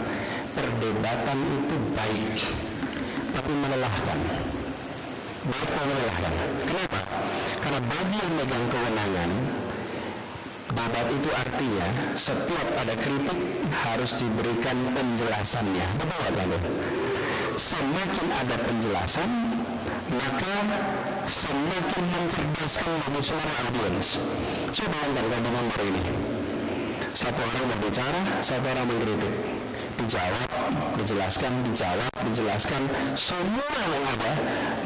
Perdebatan itu baik, tapi melelahkan. Kenapa? Karena bagi yang megang kewenangan, debat itu artinya setiap ada kritik harus diberikan penjelasannya. Betul kan? Semakin ada penjelasan, maka semakin mencerdaskan bagi seluruh audiens. Coba bayangkan kalau di nomor ini, satu orang berbicara, satu orang mengkritik, dijawab, dijelaskan, semua yang ada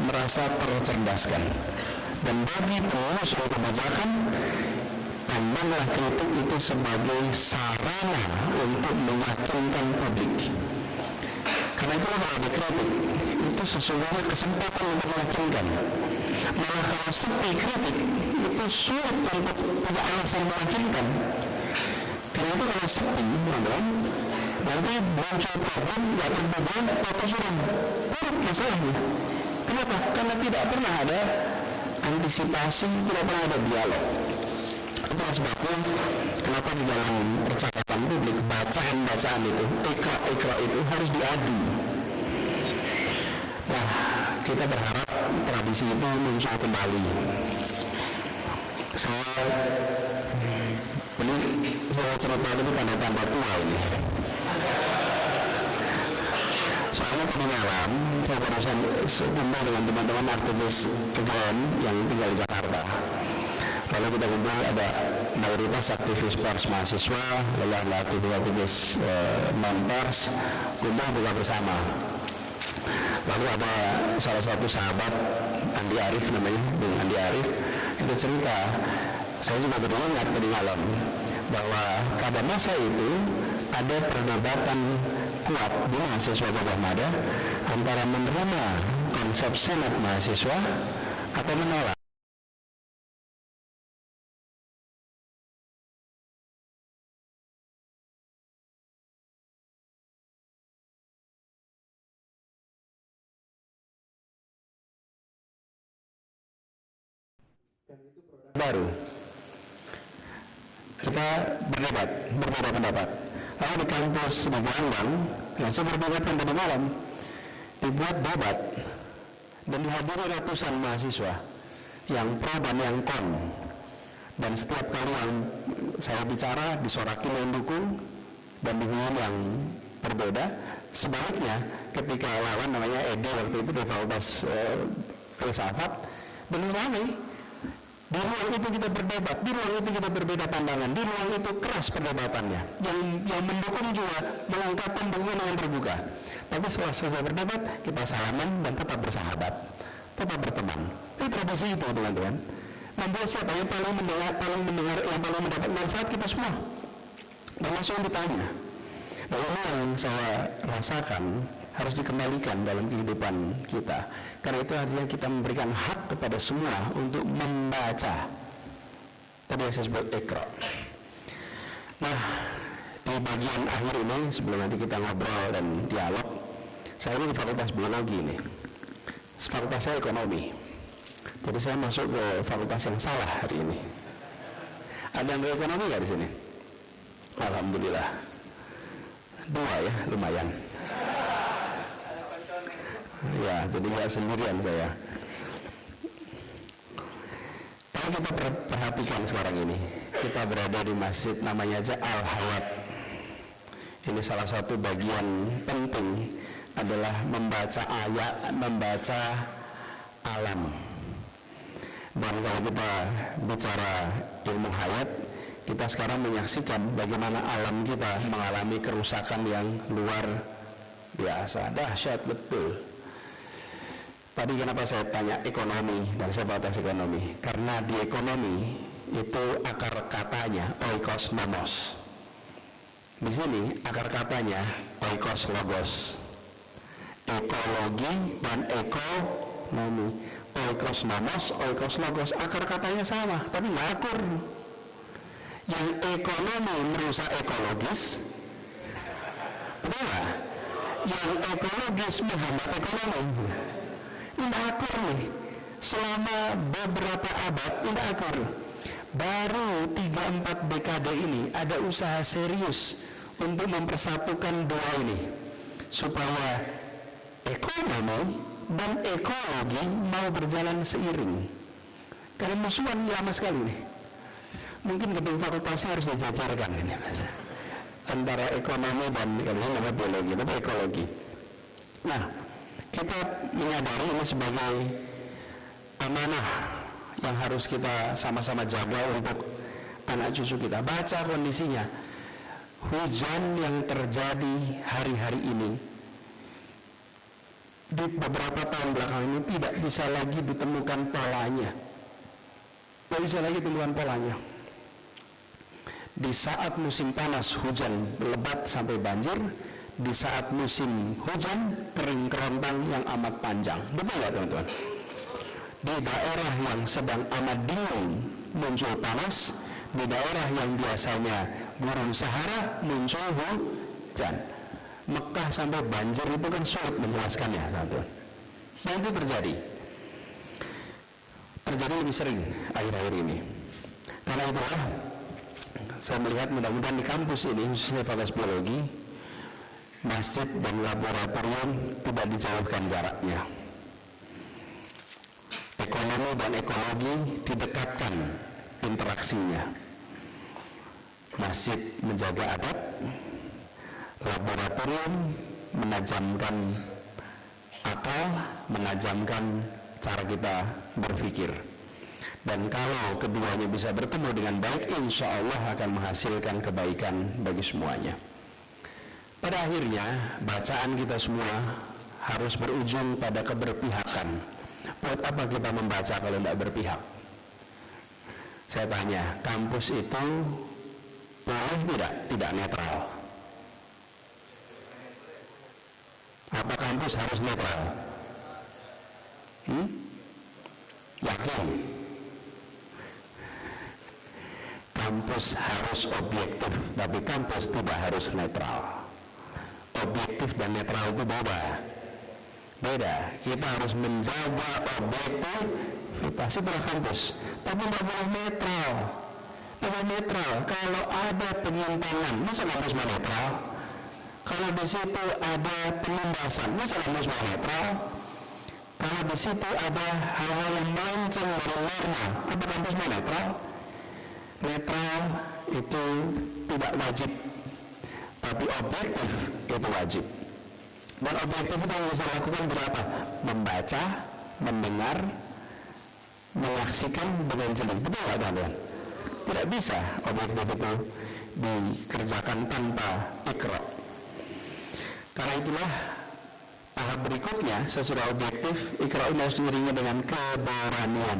merasa tercerdaskan. Dan bagi pengusul kebijakan, pandanglah kritik itu sebagai sarana untuk meyakinkan publik. Karena itu kalau ada kritik, itu sesungguhnya kesempatan untuk meyakinkan. Malah kalau sepi kritik, itu sulit untuk punya alasan meyakinkan. Karena itu kalau sepi, nanti muncul problem, nggak terbuka, atau suram. Buruk masalahnya. Kenapa? Karena tidak pernah ada antisipasi, tidak pernah ada dialog. Itulah sebabnya kenapa di dalam percakapan publik bacaan itu, ikra itu harus diadu. Nah, kita berharap tradisi itu muncul kembali. Saya cerita ini tanda-tanda tua ini. Soalnya tadi malam saya barusan kumpul dengan teman-teman aktivis UGM yang tinggal di Jakarta. Lalu kita kumpul ada mayoritas aktivis pers mahasiswa, lalu ada aktivis non-pers, kumpul buka bersama. Lalu ada salah satu sahabat, Andi Arief namanya, Bung Andi Arief, itu cerita, saya juga teringat tadi malam, bahwa pada masa itu ada perdebatan kuat di mahasiswa Gajah Mada antara menerima konsep senat mahasiswa atau menolak. baru. Kita berdebat, berbeda pendapat. Lalu di kampus di Gelanggang, yang saya berdebatkan tadi malam, dibuat debat dan dihadiri ratusan mahasiswa yang pro dan yang kon. Dan setiap kali yang saya bicara disorakin yang dukung dan bingung yang berbeda. Sebaliknya ketika lawan namanya Edi waktu itu di Fakultas Filsafat, benar ramai. Di ruang itu kita berdebat, di ruang itu kita berbeda pandangan, di ruang itu keras perdebatannya. Yang mendukung juga melengkapkan dukungan yang terbuka. Tapi setelah selesai berdebat, kita salaman dan tetap bersahabat, tetap berteman. Itu tradisi itu, teman-teman. Membuat siapa yang paling mendengar, yang paling mendapat manfaat kita semua, termasuk yang ditanya. Dan ini yang saya rasakan harus dikembalikan dalam kehidupan kita. Karena itu artinya kita memberikan hak kepada semua untuk membaca. Tadi saya sebut Iqra. Nah, di bagian akhir ini sebelum nanti kita ngobrol dan dialog, saya ini di Fakultas Biologi ini. Fakultas saya Ekonomi. Jadi saya masuk ke fakultas yang salah hari ini. Ada yang ekonomi nggak di sini? Alhamdulillah. 2 ya, lumayan. Ya, jadi nggak sendirian saya. Kalau kita perhatikan sekarang ini, kita berada di masjid namanya aja Al-Hayat. Ini salah satu bagian penting adalah membaca ayat, membaca alam. Dan kalau kita bicara ilmu hayat, kita sekarang menyaksikan bagaimana alam kita mengalami kerusakan yang luar biasa, dahsyat betul. Tadi kenapa saya tanya ekonomi dan saya batas ekonomi? Karena di ekonomi itu akar katanya oikos nomos. Di sini akar katanya oikos logos. Ekologi dan ekonomi. Oikos nomos, oikos logos, akar katanya sama, tapi nggak akur. Yang ekonomi merusak ekologis, betul nggak? Yang ekologis menghambat ekonomi. Ini akur nih. Selama beberapa abad ini akur. Baru 3-4 dekade ini ada usaha serius untuk mempersatukan dua ini supaya ekonomi dan ekologi mau berjalan seiring. Karena musuhan lama sekali nih. Mungkin gedung fakultasnya harus dijajarkan ini, Mas. Antara ekonomi dan biologi, tapi ekologi. Nah, kita menyadari ini sebagai amanah yang harus kita sama-sama jaga untuk anak cucu kita. Baca kondisinya. Hujan yang terjadi hari-hari ini di beberapa tahun belakangan ini tidak bisa lagi ditemukan polanya. Tidak bisa lagi ditemukan polanya. Di saat musim panas hujan lebat sampai banjir, di saat musim hujan kering kerontang yang amat panjang. Betul nggak teman-teman? Di daerah yang sedang amat dingin muncul panas, di daerah yang biasanya gurun Sahara muncul hujan. Mekah sampai banjir itu kan sulit menjelaskannya, teman-teman. Dan itu terjadi lebih sering akhir-akhir ini. Karena itulah saya melihat mudah-mudahan di kampus ini, khususnya Fakultas Biologi, masjid dan laboratorium tidak dijauhkan jaraknya. Ekonomi dan ekologi didekatkan interaksinya. Masjid menjaga adab, laboratorium menajamkan akal, menajamkan cara kita berpikir. Dan kalau keduanya bisa bertemu dengan baik, insya Allah akan menghasilkan kebaikan bagi semuanya. Pada akhirnya, bacaan kita semua harus berujung pada keberpihakan. Buat apa kita membaca kalau tidak berpihak? Saya tanya, kampus itu boleh tidak netral? Apa kampus harus netral? Yakin? Kampus harus objektif, tapi kampus tidak harus netral. Objektif dan netral itu beda. Beda, kita harus menjaga objektivitas setelah kampus, tapi nggak boleh netral. Kalau ada penyimpangan, masa kampus mau netral? Kalau di situ ada penindasan, masa kampus mau netral? Kalau di situ ada hal-hal yang melenceng dari norma, apa kampus mau netral? Netral itu tidak wajib, tapi objektif itu wajib. Dan objektif itu yang bisa lakukan berapa? Membaca, mendengar, menyaksikan dengan jeli. Betul nggak teman-teman? Tidak bisa objektif itu dikerjakan tanpa ikra. Karena itulah tahap berikutnya sesudah objektif, ikra ini harus diiringi dengan keberanian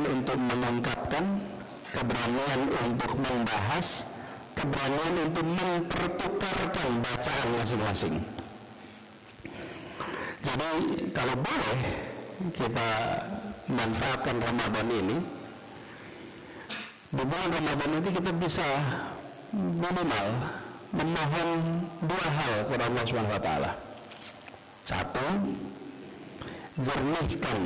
untuk mengungkapkan, keberanian untuk membahas, keberanian untuk mempertukarkan bacaan masing-masing. Jadi kalau boleh kita manfaatkan Ramadan ini, di bulan Ramadan ini kita bisa minimal memohon dua hal kepada Allah Subhanahu wa taala. Satu, jernihkan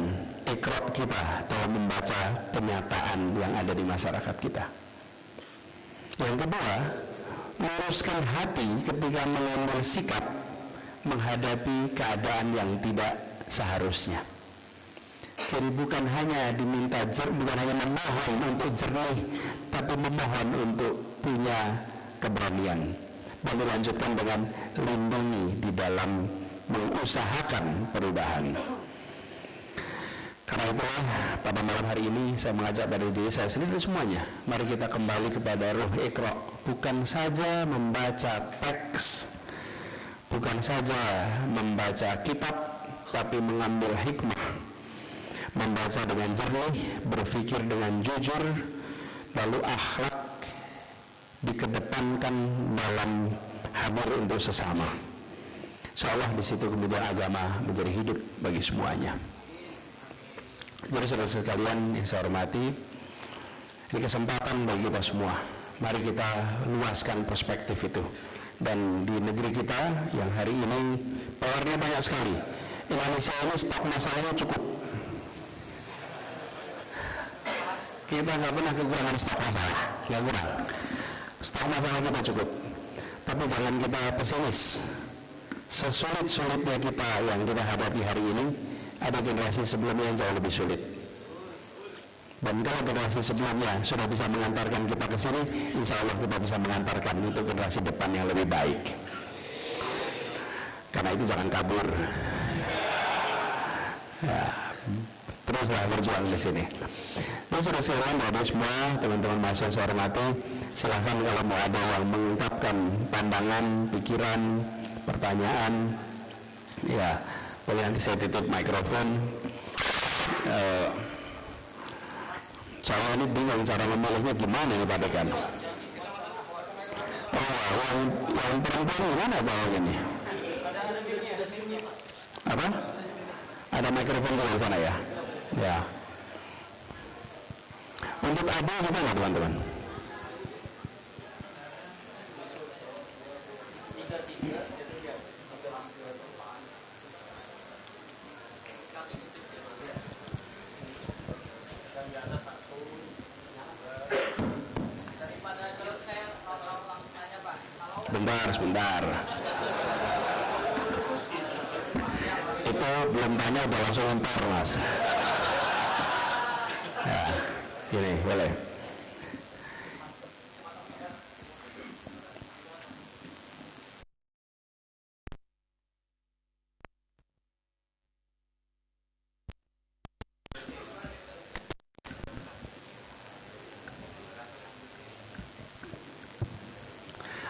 ikra kita dalam membaca kenyataan yang ada di masyarakat kita. Yang kedua, luruskan hati ketika mengambil sikap menghadapi keadaan yang tidak seharusnya. Jadi bukan hanya memohon untuk jernih, tapi memohon untuk punya keberanian. Dan dilanjutkan dengan lindungi di dalam mengusahakan perubahan. Karena itulah pada malam hari ini saya mengajak dari diri saya sendiri semuanya, mari kita kembali kepada ruh ikra. Bukan saja membaca teks, bukan saja membaca kitab, tapi mengambil hikmah, membaca dengan jernih, berpikir dengan jujur, lalu akhlak dikedepankan dalam hadir untuk sesama. Insyaallah di situ kemudian agama menjadi hidup bagi semuanya. Jadi saudara sekalian yang saya hormati, ini kesempatan bagi kita semua. Mari kita luaskan perspektif itu. Dan di negeri kita yang hari ini PR-nya banyak sekali. Indonesia ini stok masalahnya cukup. Kita nggak pernah kekurangan stok masalah, nggak kurang. Stok masalah kita cukup. Tapi jangan kita pesimis. Sesulit-sulitnya kita yang kita hadapi hari ini, ada generasi sebelumnya yang jauh lebih sulit. Dan kalau generasi sebelumnya sudah bisa mengantarkan kita ke sini, insya Allah kita bisa mengantarkan untuk generasi depan yang lebih baik. Karena itu jangan kabur. Ya, teruslah berjuang di sini. Nah, sudah silakan dari semua teman-teman mahasiswa saya hormati, silahkan kalau mau ada yang mengungkapkan pandangan, pikiran, pertanyaan, ya boleh nanti saya titip mikrofon. Saya ini bingung cara memilihnya gimana nih Pak Dekan. Yang perempuan gimana caranya nih? Apa? Ada mikrofon di sana ya? Ya. Untuk ada kita nggak teman-teman? Sebentar. Itu belum tanya udah langsung lempar mas. Ya, gini boleh.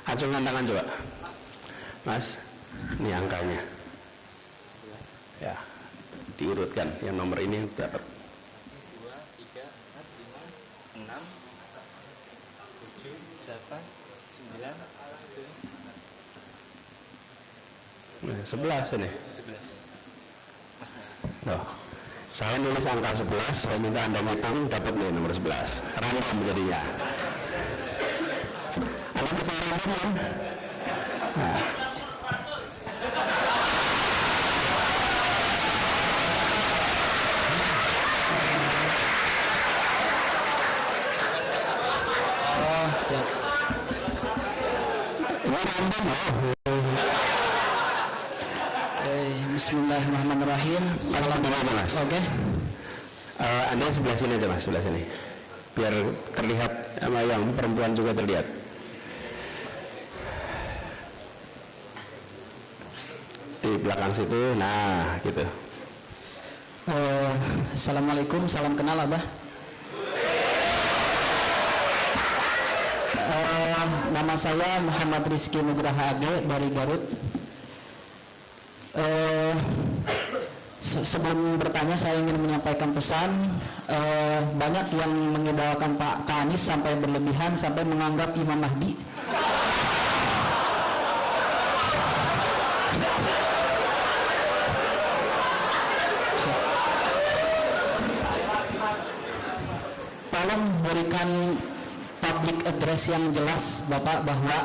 Acungkan tangan coba mas, ini angkanya ya, diurutkan yang nomor ini dapat 1, 2, 3, 4, 5, 6, 7, 8, 9, 10. 11 ini 11 mas. Loh, saya nulis angka 11, saya minta anda ngitung, dapat nih nomor 11, random jadinya. Anda percaya random kan? Nah, random loh. Bismillahirrahmanirrahim. Salam dulu Mas. Oke. Anda sebelah sini aja Mas, sebelah sini. Biar terlihat sama yang perempuan juga terlihat. Di belakang situ, nah gitu. Assalamualaikum, salam kenal Abah. Nama saya Muhammad Rizky Nugraha Age dari Garut. Sebelum bertanya saya ingin menyampaikan pesan. Banyak yang mengidolakan Pak Anies sampai berlebihan, sampai menganggap Imam Mahdi. Tolong berikan public address yang jelas Bapak bahwa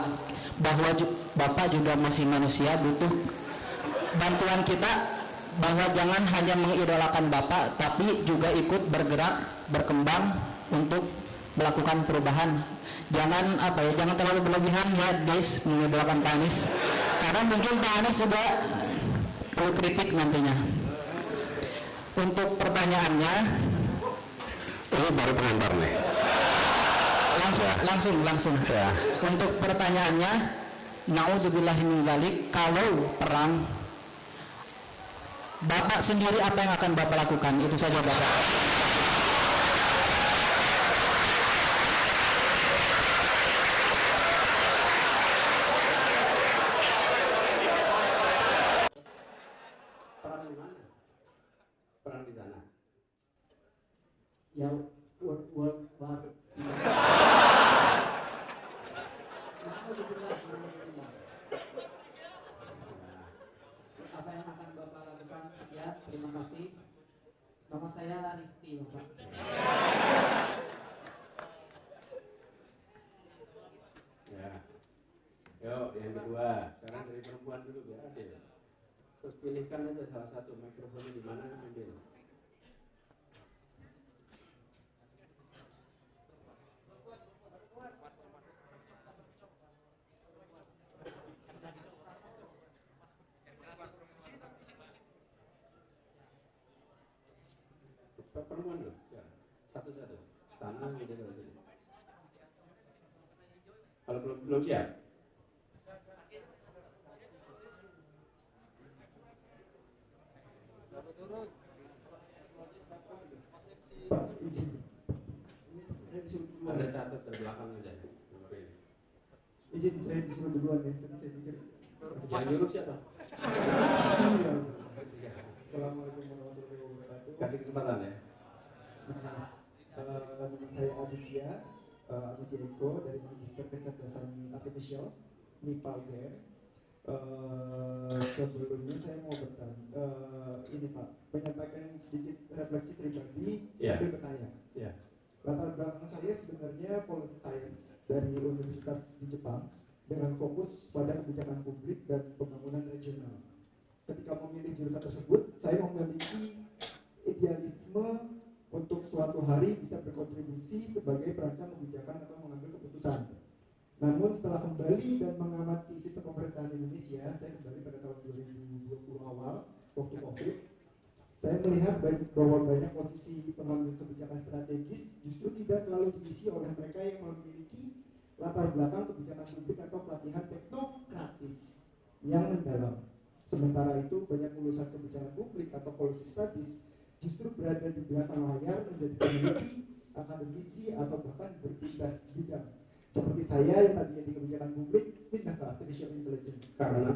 Bapak juga masih manusia, butuh bantuan kita, bahwa jangan hanya mengidolakan Bapak tapi juga ikut bergerak, berkembang untuk melakukan perubahan. Jangan jangan terlalu berlebihan ya guys mengidolakan Pak Anies, karena mungkin Pak Anies juga perlu kritik nantinya. Untuk pertanyaannya, ini baru pengantar nih. Langsung. Ya. Untuk pertanyaannya, naudzubillahi min dzalik, kalau perang, Bapak sendiri apa yang akan Bapak lakukan? Itu saja Bapak. Perang di mana? Perang di sana. Ya, World War. Apa yang akan Bapak lakukan? Sekian, terima kasih. Nama saya Rizky, Bapak. Ya. Yuk, yang kedua. Sekarang dari perempuan dulu biar adil. Terus pilihkan aja salah satu mikrofonnya di mana ambil. Perempuan dulu, ya. Satu-satu. Sana gitu sini. Kalau belum siap. Ada catat dari belakang aja. Izin saya disuruh duluan ya, tapi saya pikir Yang nyuruh siapa? Assalamualaikum warahmatullahi wabarakatuh. Kasih kesempatan ya. Nama saya Aditya Eko dari Magister Kecerdasan Artificial MIPA UGM. Sebelumnya saya mau bertanya, ini Pak, menyampaikan sedikit refleksi pribadi sambil bertanya. Ya. Latar belakang saya sebenarnya policy science dari universitas di Jepang dengan fokus pada kebijakan publik dan pembangunan regional. Ketika memilih jurusan tersebut, saya memiliki idealisme untuk suatu hari bisa berkontribusi sebagai perancang kebijakan atau mengambil keputusan. Namun setelah kembali dan mengamati sistem pemerintahan Indonesia, saya kembali pada tahun 2020 awal, waktu COVID, saya melihat bahwa banyak posisi pengambil kebijakan strategis justru tidak selalu diisi oleh mereka yang memiliki latar belakang kebijakan publik atau pelatihan teknokratis yang mendalam. Sementara itu, banyak lulusan kebijakan publik atau policy studies justru berada di belakang layar menjadi peneliti, akademisi, atau bahkan berpindah bidang. Seperti saya yang tadinya di kebijakan publik, pindah ke artificial intelligence. Karena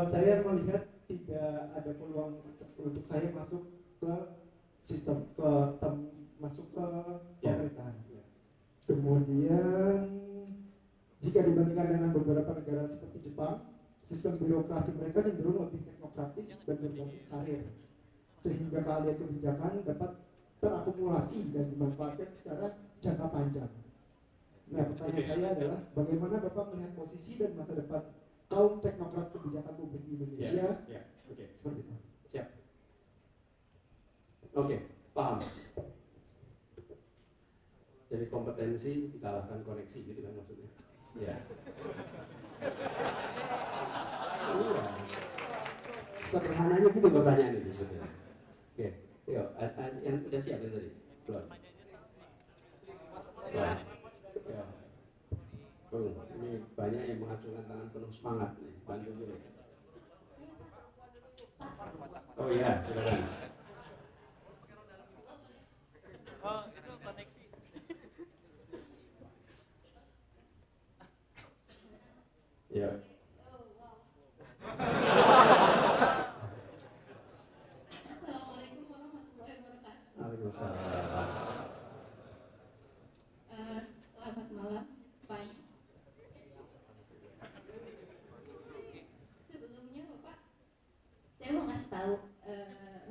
saya melihat tidak ada peluang untuk saya masuk ke sistem, masuk ke pemerintahan. Kemudian, jika dibandingkan dengan beberapa negara seperti Jepang, sistem birokrasi mereka cenderung lebih teknokratis dan berbasis karir, sehingga keahlian kebijakan dapat terakumulasi dan dimanfaatkan secara jangka panjang. Nah, pertanyaan saya adalah bagaimana Bapak melihat posisi dan masa depan kaum teknokrat kebijakan publik di Indonesia? Seperti itu. Siap. Oke, paham. Jadi kompetensi dikalahkan koneksi gitu kan maksudnya. Ya. Iya. Sederhananya gitu pertanyaan itu sebenarnya. Oke, yuk, yang udah siap itu tadi? Belum. Ya. Ya. Ini banyak yang mengacungkan tangan penuh semangat nih, bantu dulu. Oh iya, silakan. Oh, itu koneksi. Ya. Assalamualaikum warahmatullahi wabarakatuh. Waalaikumsalam. Selamat malam, Pak. Sebelumnya Bapak, saya mau ngasih tahu,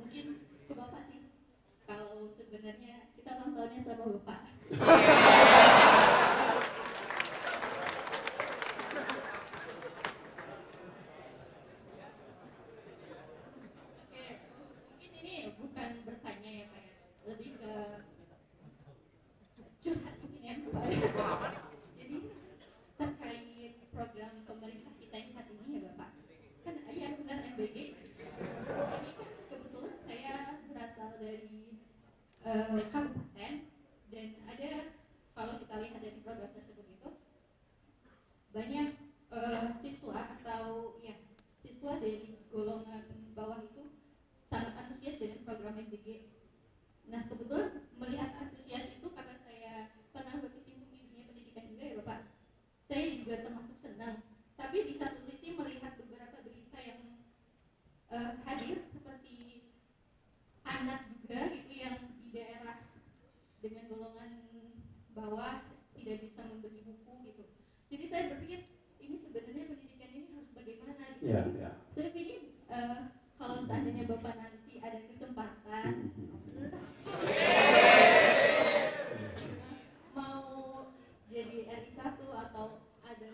mungkin ke Bapak sih, kalau sebenarnya kita nontonnya sama Bapak. Oke, mungkin ini bukan bertanya ya Pak ya, lebih ke curhat mungkin ya Pak ya. Jadi terkait program pemerintah kita yang saat ini ya Bapak, kan ya benar MBG. Ini kan kebetulan saya berasal dari kabupaten, dan ada, kalau kita lihat dari program tersebut itu banyak siswa atau ya siswa dari golongan bawah itu sangat antusias dengan program MBG. Nah, kebetulan melihat antusias itu karena saya pernah berkecimpung di dunia pendidikan juga ya Bapak, saya juga termasuk senang. Tapi di satu sisi melihat beberapa berita yang hadir seperti anak juga gitu yang di daerah dengan golongan bawah tidak bisa membeli buku gitu. Jadi saya berpikir ini sebenarnya pendidikan ini harus bagaimana gitu. Ya, Jadi ya. saya ingin kalau seandainya Bapak nanti ada kesempatan mau jadi RI1 atau ada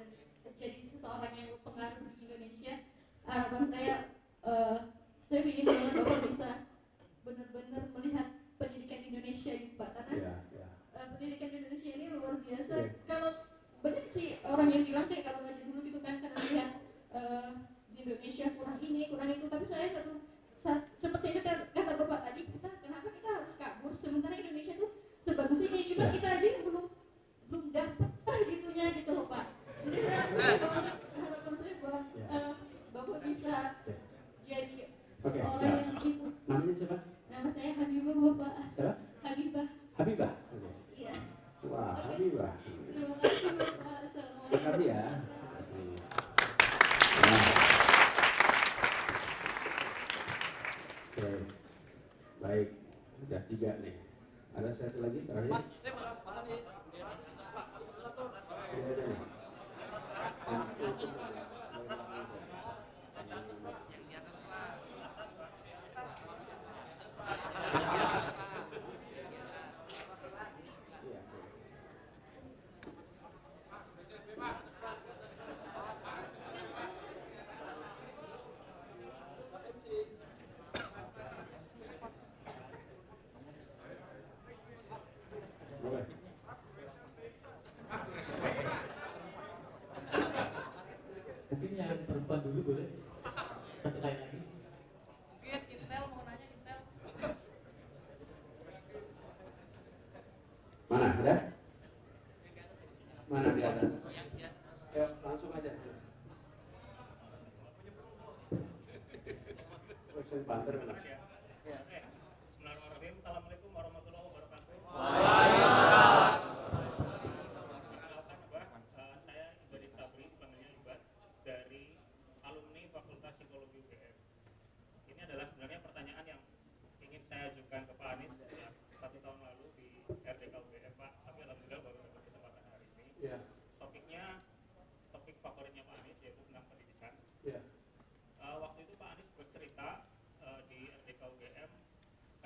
jadi seseorang yang berpengaruh di Indonesia, harapan saya ingin banget Bapak bisa benar-benar melihat pendidikan Indonesia gitu Pak, karena Ya, ya. pendidikan Indonesia ini luar biasa. Ya. Kalau banyak sih orang yang bilang kayak kalau ngaji dulu gitu kan, karena lihat di Indonesia kurang ini kurang itu, tapi saya seperti itu kata Bapak tadi, kenapa kita harus kabur sementara Indonesia tuh sebagus ini, cuma Ya. kita aja yang belum dapat gitunya gitu loh Pak. Jadi saya harapan saya bahwa Bapak bisa jadi Oke, orang siap. yang itu. Namanya siapa? Nama saya Habibah Bapak. Siapa? Habibah. Habibah. Oke. Iya. Wah, Oke. Habibah. Terima kasih Bapak. Terima kasih Assalamualaikum. ya. Oke, baik, sudah 3 nih. Ada satu lagi terakhir? Mas Anies. Ini aja nih. Iya, oke. Boleh. Mungkin yang perempuan dulu boleh satu kali lagi. Mungkin Intel mau nanya Intel. Mana? Ada? Mana di atas? Ayo, langsung aja. Oh, saya banter kan? Bismillahirrahmanirrahim. Assalamualaikum warahmatullahi wabarakatuh. Perkenalkan saya Ibadit Sabri, panggilnya Ibad, dari alumni Fakultas Psikologi UGM. Ini adalah sebenarnya pertanyaan yang ingin saya ajukan ke Pak Anies sejak 1 tahun lalu di RDK UGM Pak, tapi alhamdulillah baru dapat kesempatan hari ini. Iya. Topik favoritnya Pak Anies yaitu tentang pendidikan. Iya. Waktu itu Pak Anies bercerita di RDK UGM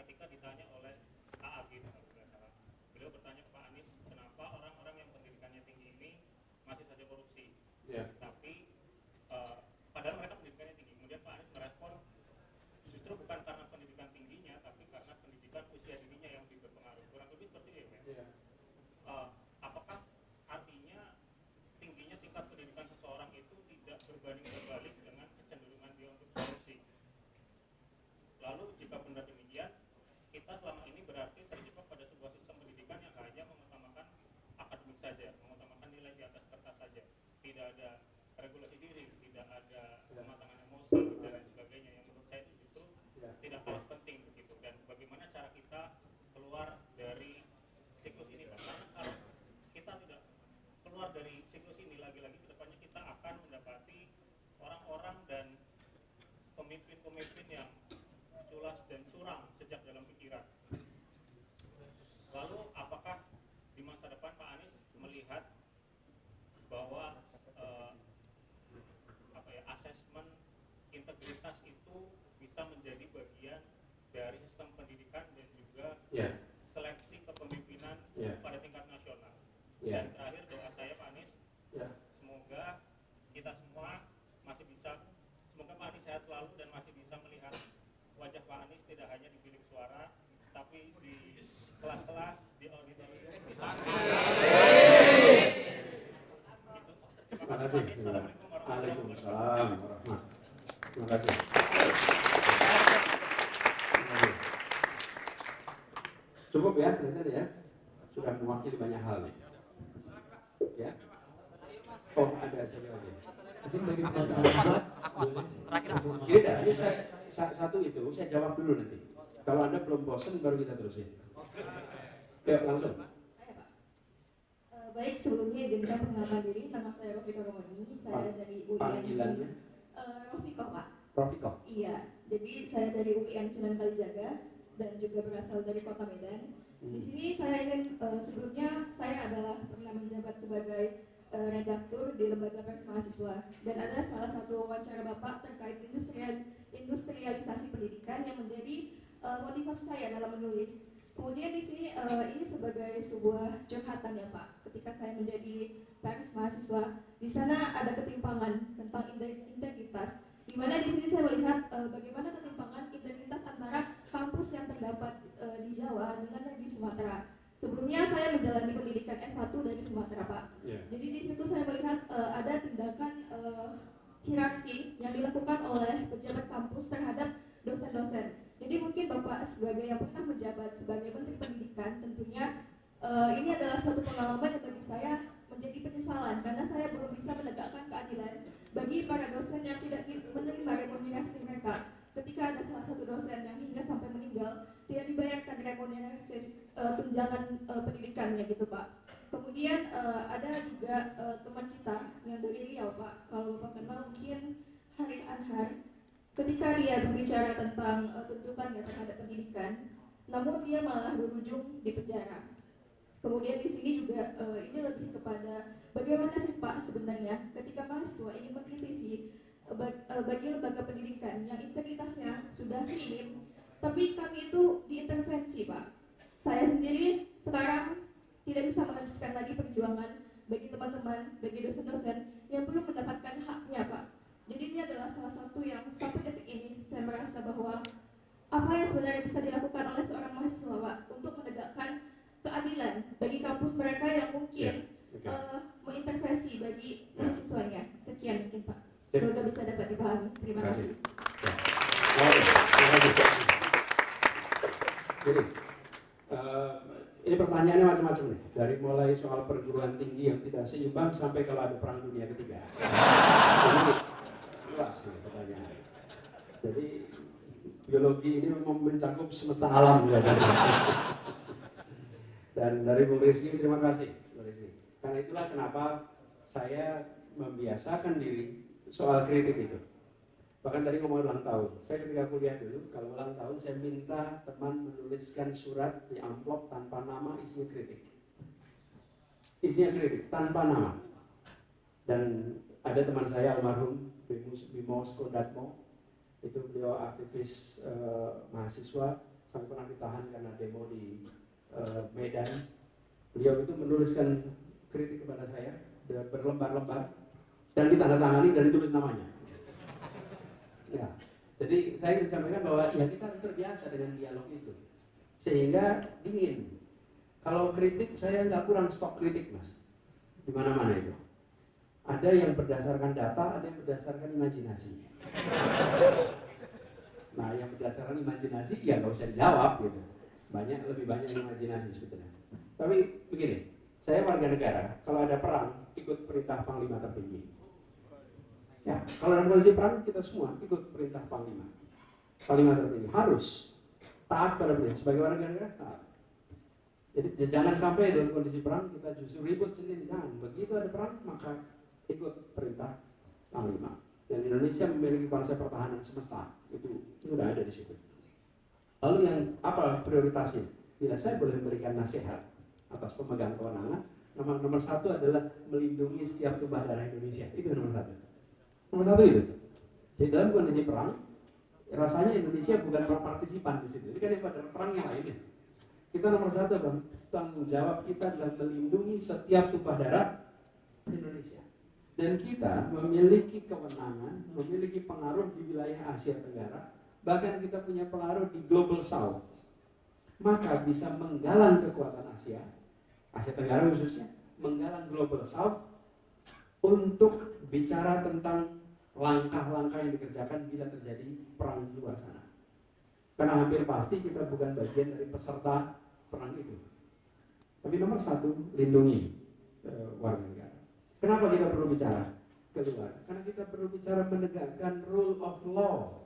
ketika ditanya oleh A. Agin, kalau tidak salah. Beliau bertanya ke Pak Anies, kenapa orang-orang yang pendidikannya tinggi ini masih saja korupsi? Iya. Tapi padahal mereka pendidikannya tinggi. Kemudian Pak Anies merespon, justru bukan karena pendidikan tingginya, tapi karena pendidikan usia dininya yang berpengaruh. Kurang lebih seperti itu ya. Iya. Apakah artinya tingginya tidak ada regulasi diri, tidak ada kematangan emosi dan lain sebagainya, yang menurut saya itu justru tidak kalah penting begitu. Dan bagaimana cara kita keluar dari siklus ini, Pak? Karena kalau kita tidak keluar dari siklus ini, lagi-lagi kedepannya kita akan mendapati orang-orang dan pemimpin-pemimpin yang culas dan curang sejak dalam pikiran. Lalu apakah di masa depan Pak Anies melihat bahwa asesmen integritas itu bisa menjadi bagian dari sistem pendidikan dan juga seleksi kepemimpinan pada tingkat nasional? Dan terakhir, doa saya Pak Anies, semoga kita semua masih bisa, semoga Pak Anies sehat selalu dan masih bisa melihat wajah Pak Anies tidak hanya di bilik suara, tapi di kelas-kelas, di auditorium. Terima kasih. Waalaikumsalam warahmatullahi. Terima kasih. Cukup ya, ternyata ya. Sudah mewakili banyak hal nih. Ya. Oh, ada satu lagi. Asing bagi pertanyaan Tidak, ini satu itu saya jawab dulu nanti. Kalau Anda belum bosan baru kita terusin. Yuk langsung. Baik, sebelumnya izinkan perkenalkan diri. Nama saya Rofika Romani. Saya dari UIN. Panggilannya? Rofika, Pak. Rofika. Iya. Jadi saya dari UIN Sunan Kalijaga dan juga berasal dari Kota Medan. Di sini saya ingin sebelumnya saya adalah pernah menjabat sebagai redaktur di lembaga pers mahasiswa, dan ada salah satu wawancara Bapak terkait industrialisasi pendidikan yang menjadi motivasi saya dalam menulis. Kemudian di sini ini sebagai sebuah curhatan ya Pak. Ketika saya menjadi pers mahasiswa, di sana ada ketimpangan tentang integritas. Di mana di sini saya melihat bagaimana ketimpangan integritas antara kampus yang terdapat di Jawa dengan yang di Sumatera. Sebelumnya saya menjalani pendidikan S1 dari Sumatera, Pak. Jadi di situ saya melihat ada tindakan hierarki yang dilakukan oleh pejabat kampus terhadap dosen-dosen. Jadi mungkin Bapak sebagai yang pernah menjabat sebagai Menteri Pendidikan, tentunya ini adalah suatu pengalaman yang bagi saya menjadi penyesalan karena saya belum bisa menegakkan keadilan bagi para dosen yang tidak menerima remunerasi mereka. Ketika ada salah satu dosen yang hingga sampai meninggal tidak dibayarkan remunerasi tunjangan pendidikannya gitu Pak. Kemudian ada juga teman kita yang dari Riau Pak, kalau Bapak kenal mungkin Hari Anhar. Ketika dia berbicara tentang tuntutannya terhadap pendidikan, namun dia malah berujung di penjara. Kemudian di sini juga ini lebih kepada bagaimana sih Pak sebenarnya ketika mahasiswa ingin mengkritisi bagi lembaga pendidikan yang integritasnya sudah minim, tapi kami itu diintervensi Pak. Saya sendiri sekarang tidak bisa melanjutkan lagi perjuangan bagi teman-teman, bagi dosen-dosen yang belum mendapatkan haknya Pak. Jadi ini adalah salah satu yang sampai detik ini saya merasa bahwa apa yang sebenarnya bisa dilakukan oleh seorang mahasiswa Pak untuk menegakkan keadilan bagi kampus mereka yang mungkin mengintervensi bagi mahasiswanya. Sekian mungkin Pak. Semoga bisa dapat dipahami. Terima kasih. Jadi ini pertanyaannya macam-macam nih, dari mulai soal perguruan tinggi yang tidak seimbang sampai kalau ada perang dunia ketiga. Luas nih pertanyaan. Jadi biologi ini memang mencakup semesta alam ya. Dan dari Bung Rizky, terima kasih Bung Rizky. Karena itulah kenapa saya membiasakan diri soal kritik itu. Bahkan tadi ngomong ulang tahun, saya ketika kuliah dulu, kalau ulang tahun saya minta teman menuliskan surat di amplop tanpa nama, isinya kritik. Isinya kritik, tanpa nama. Dan ada teman saya almarhum Bimo Skodatmo, itu beliau aktivis mahasiswa, sampai pernah ditahan karena demo di Medan. Beliau itu menuliskan kritik kepada saya berlembar-lembar dan ditandatangani dan ditulis namanya. Ya, jadi saya ingin sampaikan bahwa ya kita harus terbiasa dengan dialog itu, sehingga dingin. Kalau kritik saya nggak kurang stok kritik Mas, di mana-mana itu. Ada yang berdasarkan data, ada yang berdasarkan imajinasi. Nah, yang berdasarkan imajinasi ya nggak usah dijawab gitu. Lebih banyak imajinasi sebetulnya. Tapi begini, Saya warga negara, kalau ada perang, ikut perintah Panglima tertinggi. Ya, kalau ada kondisi perang, kita semua ikut perintah Panglima. Panglima tertinggi harus taat pada beliau sebagai warga negara. Taat. Jadi jangan sampai dalam kondisi perang kita justru ribut sendiri. Jangan. Begitu ada perang, maka ikut perintah Panglima. Dan Indonesia memiliki konsep pertahanan semesta. Itu sudah ada di situ. Lalu yang apa prioritasnya? Bila saya boleh memberikan nasihat atas pemegang kewenangan, nomor satu adalah melindungi setiap tumpah darah Indonesia. Itu nomor satu. Nomor satu itu. Jadi dalam kondisi perang, rasanya Indonesia bukan partisipan di situ. Ini kan yang pada perang yang lainnya. Kita nomor satu, Bang, tanggung jawab kita adalah melindungi setiap tumpah darah Indonesia. Dan kita memiliki kewenangan, memiliki pengaruh di wilayah Asia Tenggara, bahkan kita punya pengaruh di Global South. Maka bisa menggalang kekuatan Asia Tenggara khususnya, menggalang Global South untuk bicara tentang langkah-langkah yang dikerjakan bila terjadi perang di luar sana. Karena hampir pasti kita bukan bagian dari peserta perang itu. Tapi nomor satu, lindungi warga negara. Kenapa kita perlu bicara keluar? Karena kita perlu bicara menegakkan rule of law.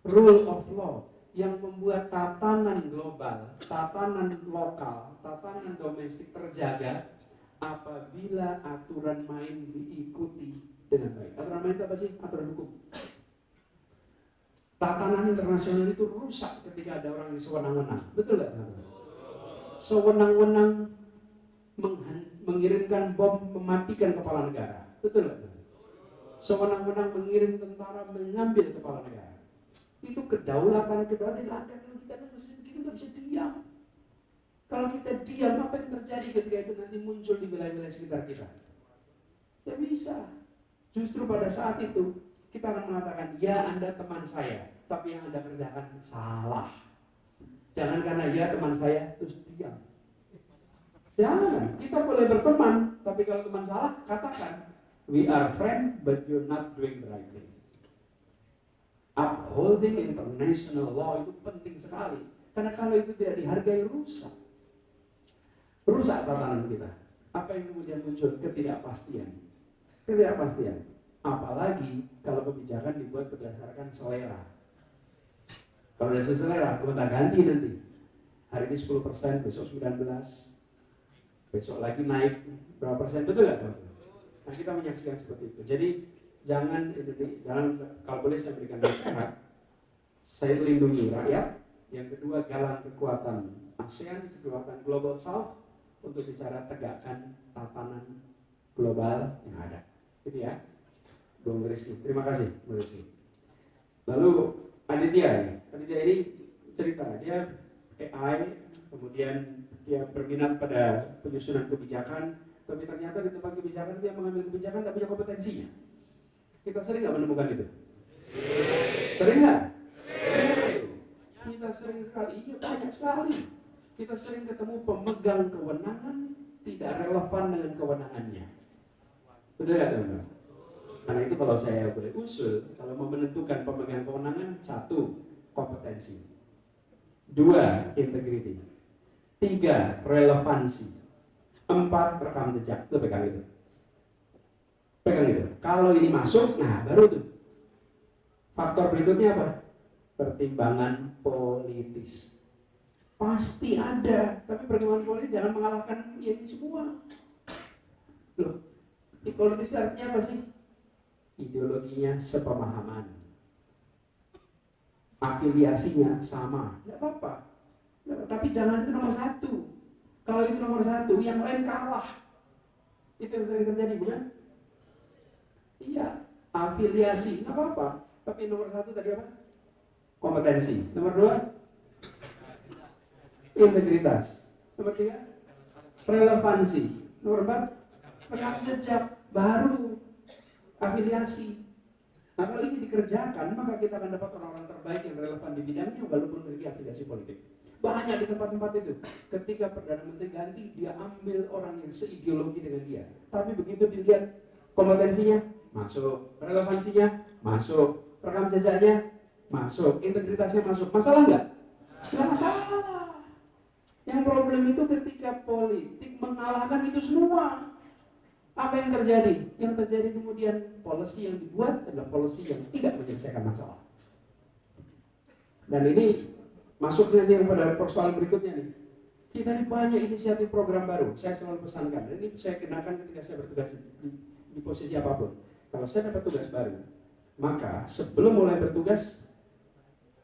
Rule of law yang membuat tatanan global, tatanan lokal, tatanan domestik terjaga apabila aturan main diikuti dengan baik. Aturan main itu apa sih? Aturan hukum. Tatanan internasional itu rusak ketika ada orang yang sewenang-wenang. Betul nggak, teman-teman? Sewenang-wenang mengirimkan bom mematikan kepala negara. Betul nggak, teman-teman? Sewenang-wenang mengirim tentara mengambil kepala negara. Itu kedaulatan dilanggar. Kita nggak bisa diam. Kalau kita diam, apa yang terjadi ketika itu nanti muncul di wilayah-wilayah sekitar kita? Tidak bisa. Justru pada saat itu kita akan mengatakan, ya Anda teman saya, tapi yang Anda kerjakan salah. Jangan karena ya teman saya terus diam. Jangan. Kita boleh berteman, tapi kalau teman salah, katakan, we are friends, but you're not doing the right thing. Upholding international law itu penting sekali. Karena kalau itu tidak dihargai, rusak. Rusak tatanan kita. Apa yang kemudian muncul? Ketidakpastian. Ketidakpastian. Apalagi kalau kebijakan dibuat berdasarkan selera. Kalau ada selera, kita ganti nanti. Hari ini 10%, besok 19%. Besok lagi naik berapa persen, betul nggak? Nah, kita menyaksikan seperti itu. Jadi jangan kalau boleh saya berikan nasihat, saya lindungi rakyat. Yang kedua, galang kekuatan ASEAN, kekuatan Global South untuk bicara tegakkan tatanan global yang ada. Gitu ya, Bung Rizky. Terima kasih, Bung Rizky. Lalu Aditya ini cerita, dia AI, kemudian dia berminat pada penyusunan kebijakan, tapi ternyata di tempat kebijakan dia mengambil kebijakan tapi punya kompetensinya. Kita sering nggak menemukan itu? Sering nggak? Kita sering sekali, iya banyak sekali. Kita sering ketemu pemegang kewenangan tidak relevan dengan kewenangannya. Betul nggak, teman-teman? Karena itu kalau saya boleh usul, kalau mau menentukan pemegang kewenangan, 1, kompetensi. 2, integriti. 3, relevansi. 4, rekam jejak. Itu pegang itu. Pegang itu. Kalau ini masuk, nah baru tuh. Faktor berikutnya apa? Pertimbangan politis. Pasti ada, tapi pertimbangan politis jangan mengalahkan ini semua. Loh, politis artinya apa sih? Ideologinya sepemahaman. Afiliasinya sama. Tidak apa-apa. Tapi jangan itu nomor 1. Kalau itu nomor 1, yang lain kalah. Itu yang sering terjadi, bukan? Iya, afiliasi, nggak apa-apa. Tapi nomor 1 tadi apa? Kompetensi. Nomor 2, integritas. Nomor 3, relevansi. Nomor 4, rekam jejak. Baru afiliasi. Nah, kalau ini dikerjakan, maka kita akan dapat orang-orang terbaik yang relevan di bidangnya walaupun memiliki afiliasi politik. Banyak di tempat-tempat itu. Ketika Perdana Menteri ganti, dia ambil orang yang seideologi dengan dia. Tapi begitu dilihat kompetensinya, masuk. Relevansinya, masuk. Rekam jejaknya, masuk. Integritasnya masuk. Masalah nggak? Nggak masalah. Yang problem itu ketika politik mengalahkan itu semua. Apa yang terjadi? Yang terjadi kemudian policy yang dibuat adalah policy yang tidak menyelesaikan masalah. Dan ini masuk nanti yang pada persoalan berikutnya nih. Kita ini banyak inisiatif program baru. Saya selalu pesankan. Dan ini saya kenakan ketika saya bertugas di posisi apapun. Kalau saya dapat tugas baru, maka sebelum mulai bertugas,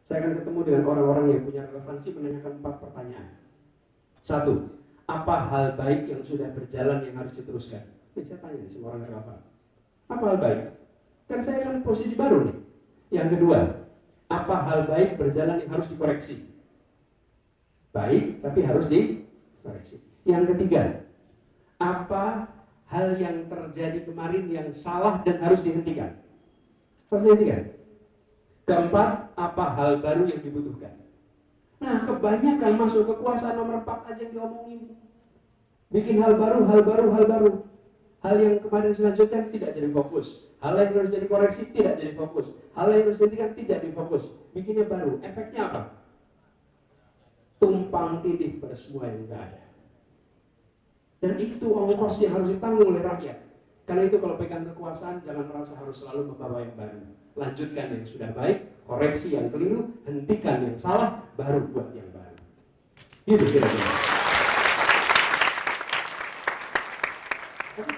saya akan ketemu dengan orang-orang yang punya relevansi menanyakan 4 pertanyaan. 1. Apa hal baik yang sudah berjalan yang harus diteruskan? Ini saya tanya nih semua orang relevan. Apa hal baik? Kan saya kan posisi baru nih. Yang kedua, apa hal baik berjalan yang harus dikoreksi? Baik, tapi harus dikoreksi. Yang ketiga, apa hal yang terjadi kemarin yang salah dan harus dihentikan? Harus dihentikan. Keempat, apa hal baru yang dibutuhkan? Nah, kebanyakan masuk kekuasaan nomor 4 aja yang diomongin. Bikin hal baru. Hal yang kemarin selanjutnya tidak jadi fokus. Hal yang harus jadi koreksi tidak jadi fokus. Hal yang harus dihentikan tidak difokus. Bikinnya baru. Efeknya apa? Tumpang tindih pada semua yang tidak ada. Dan itu ongkos yang harus ditanggung oleh rakyat. Karena itu kalau pegang kekuasaan jangan merasa harus selalu membawa yang baru. Lanjutkan yang sudah baik, koreksi yang keliru, hentikan yang salah, baru buat yang baru. Gitu kira-kira. Tapi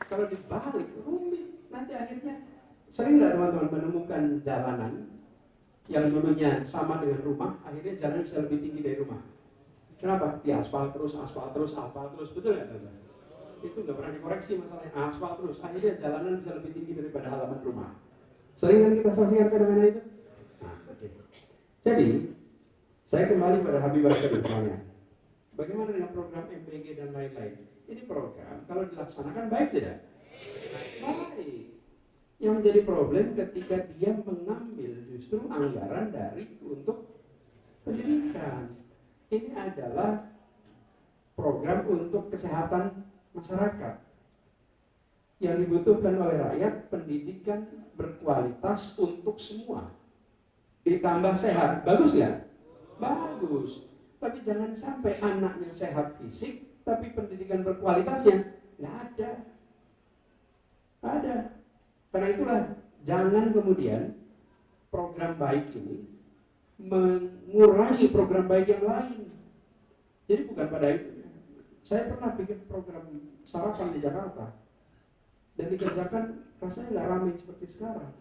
kalau dibalik rumit, nanti akhirnya sering nggak teman-teman menemukan jalanan yang dulunya sama dengan rumah, akhirnya jalan bisa lebih tinggi dari rumah. Kenapa? Di aspal terus, betul nggak teman-teman? Itu nggak pernah dikoreksi masalahnya, aspal terus, akhirnya jalanan bisa lebih tinggi daripada halaman rumah. Sering kan kita saksikan fenomena itu? Nah, oke. Jadi, saya kembali pada Habibah pertanyaan. Bagaimana dengan program MBG dan lain-lain? Ini program, kalau dilaksanakan baik tidak? Baik. Yang menjadi problem ketika dia mengambil justru anggaran dari untuk pendidikan. Ini adalah program untuk kesehatan masyarakat. Yang dibutuhkan oleh rakyat, pendidikan berkualitas untuk semua. Ditambah sehat, bagus nggak? Bagus. Tapi jangan sampai anaknya sehat fisik, tapi pendidikan berkualitasnya nggak ada. Ada. Karena itulah jangan kemudian program baik ini mengurangi program baik yang lain. Jadi bukan pada itu. Saya pernah bikin program sarapan di Jakarta dan dikerjakan rasanya nggak ramai seperti sekarang.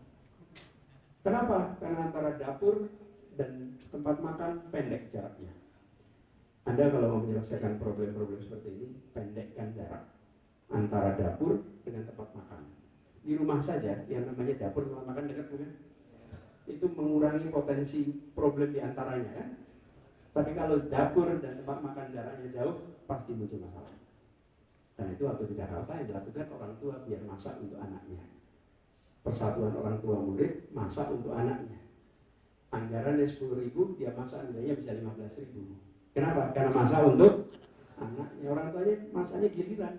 Kenapa? Karena antara dapur dan tempat makan pendek jaraknya. Anda kalau mau menyelesaikan problem-problem seperti ini, pendekkan jarak antara dapur dengan tempat makan. Di rumah saja, yang namanya dapur tempat makan dekat bukan? Itu mengurangi potensi problem di antaranya kan? Tapi kalau dapur dan tempat makan jaraknya jauh, pasti muncul masalah. Dan itu waktu di Jakarta yang dilakukan orang tua biar masak untuk anaknya. Persatuan orang tua murid masak untuk anaknya. Anggarannya 10.000, dia masak nilainya bisa 15.000. Kenapa? Karena masak untuk anaknya. Orang tuanya masaknya giliran.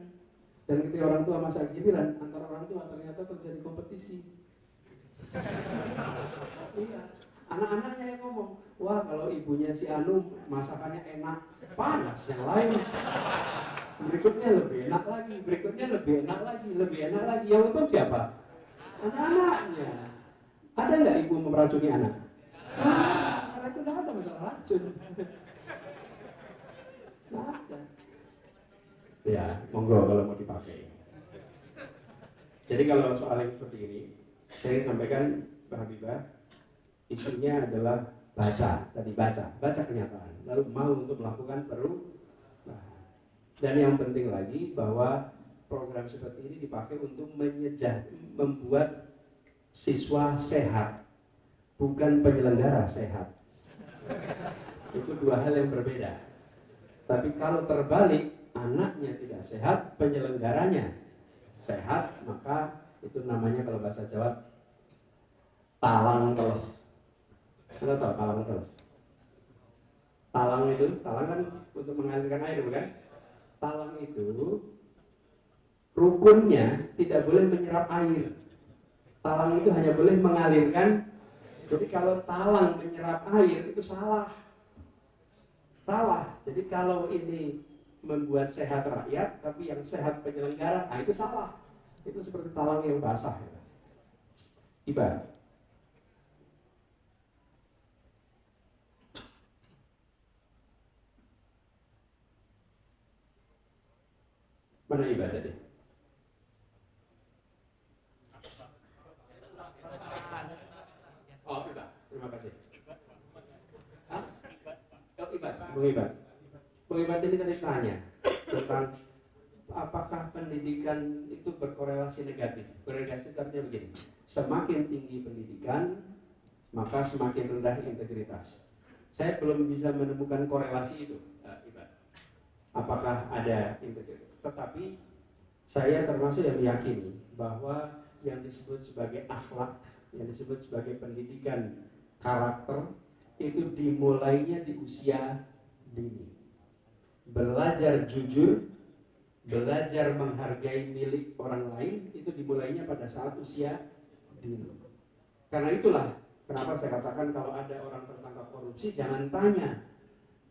Dan ketika orang tua masak giliran, antara orang tua ternyata terjadi kompetisi. Iya. Anak-anaknya yang ngomong, wah kalau ibunya si Anu masakannya enak, panas yang lain. Berikutnya lebih enak lagi, lebih enak lagi. Yang untung siapa? Anak-anaknya. Ada nggak ibu meracuni anak? Karena itu nggak ada masalah racun. Nggak ada. Ya, monggo kalau mau dipakai. Jadi kalau soal yang seperti ini, saya sampaikan Mbak Habibah, isunya adalah baca kenyataan, lalu mau untuk melakukan perubahan. Dan yang penting lagi bahwa program seperti ini dipakai untuk membuat siswa sehat, bukan penyelenggara sehat. Itu dua hal yang berbeda. Tapi kalau terbalik, anaknya tidak sehat, penyelenggaranya sehat, maka itu namanya kalau bahasa Jawa talang teles. Anda tahu talang teles? Talang kan untuk mengalirkan air, bukan? Talang itu rukunnya tidak boleh menyerap air. Talang itu hanya boleh mengalirkan. Jadi kalau talang menyerap air itu salah. Salah. Jadi kalau ini membuat sehat rakyat, tapi yang sehat penyelenggara, itu salah. Itu seperti talang yang basah. Iba. Mana Iba tadi? Oh, Iba. Terima kasih. Hah? Oh, Iba. Bung Iba. Bung Iba ini tadi tanya tentang apakah pendidikan itu berkorelasi negatif. Berkorelasi itu artinya begini, semakin tinggi pendidikan, maka semakin rendah integritas. Saya belum bisa menemukan korelasi itu, Iba. Apakah ada integritas? Tetapi saya termasuk yang meyakini bahwa yang disebut sebagai akhlak, yang disebut sebagai pendidikan karakter, itu dimulainya di usia dini. Belajar jujur, belajar menghargai milik orang lain, itu dimulainya pada saat usia dini. Karena itulah kenapa saya katakan kalau ada orang tertangkap korupsi, jangan tanya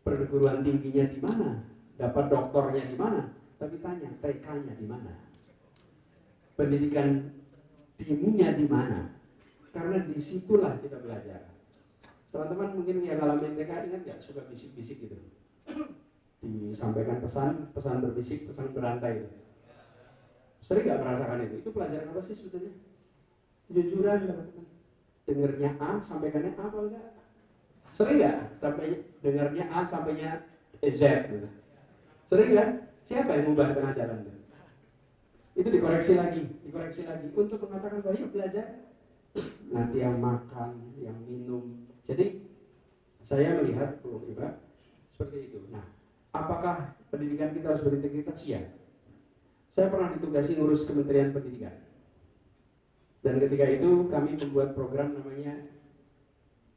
perguruan tingginya di mana, dapat doktornya di mana, tapi tanya TK-nya di mana, pendidikan dininya di mana, karena disitulah kita belajar. Teman-teman mungkin yang ngalamin TK ingat nggak suka bisik-bisik gitu, disampaikan pesan berbisik, pesan berantai itu. Sering nggak merasakan itu? Itu pelajaran apa sih sebetulnya? Jujuran, teman-teman. Dengernya A, sampaikannya A apa enggak? Sering nggak sampai dengarnya A sampainya Z gitu? Sering kan? Siapa yang mengubah tengah jalan? Itu dikoreksi lagi untuk mengatakan bahwa yuk belajar. Nanti yang makan, yang minum. Jadi saya melihat Bung Iba seperti itu. Nah, apakah pendidikan kita harus berintegritas? Ya. Saya pernah ditugasi ngurus Kementerian Pendidikan. Dan ketika itu kami membuat program namanya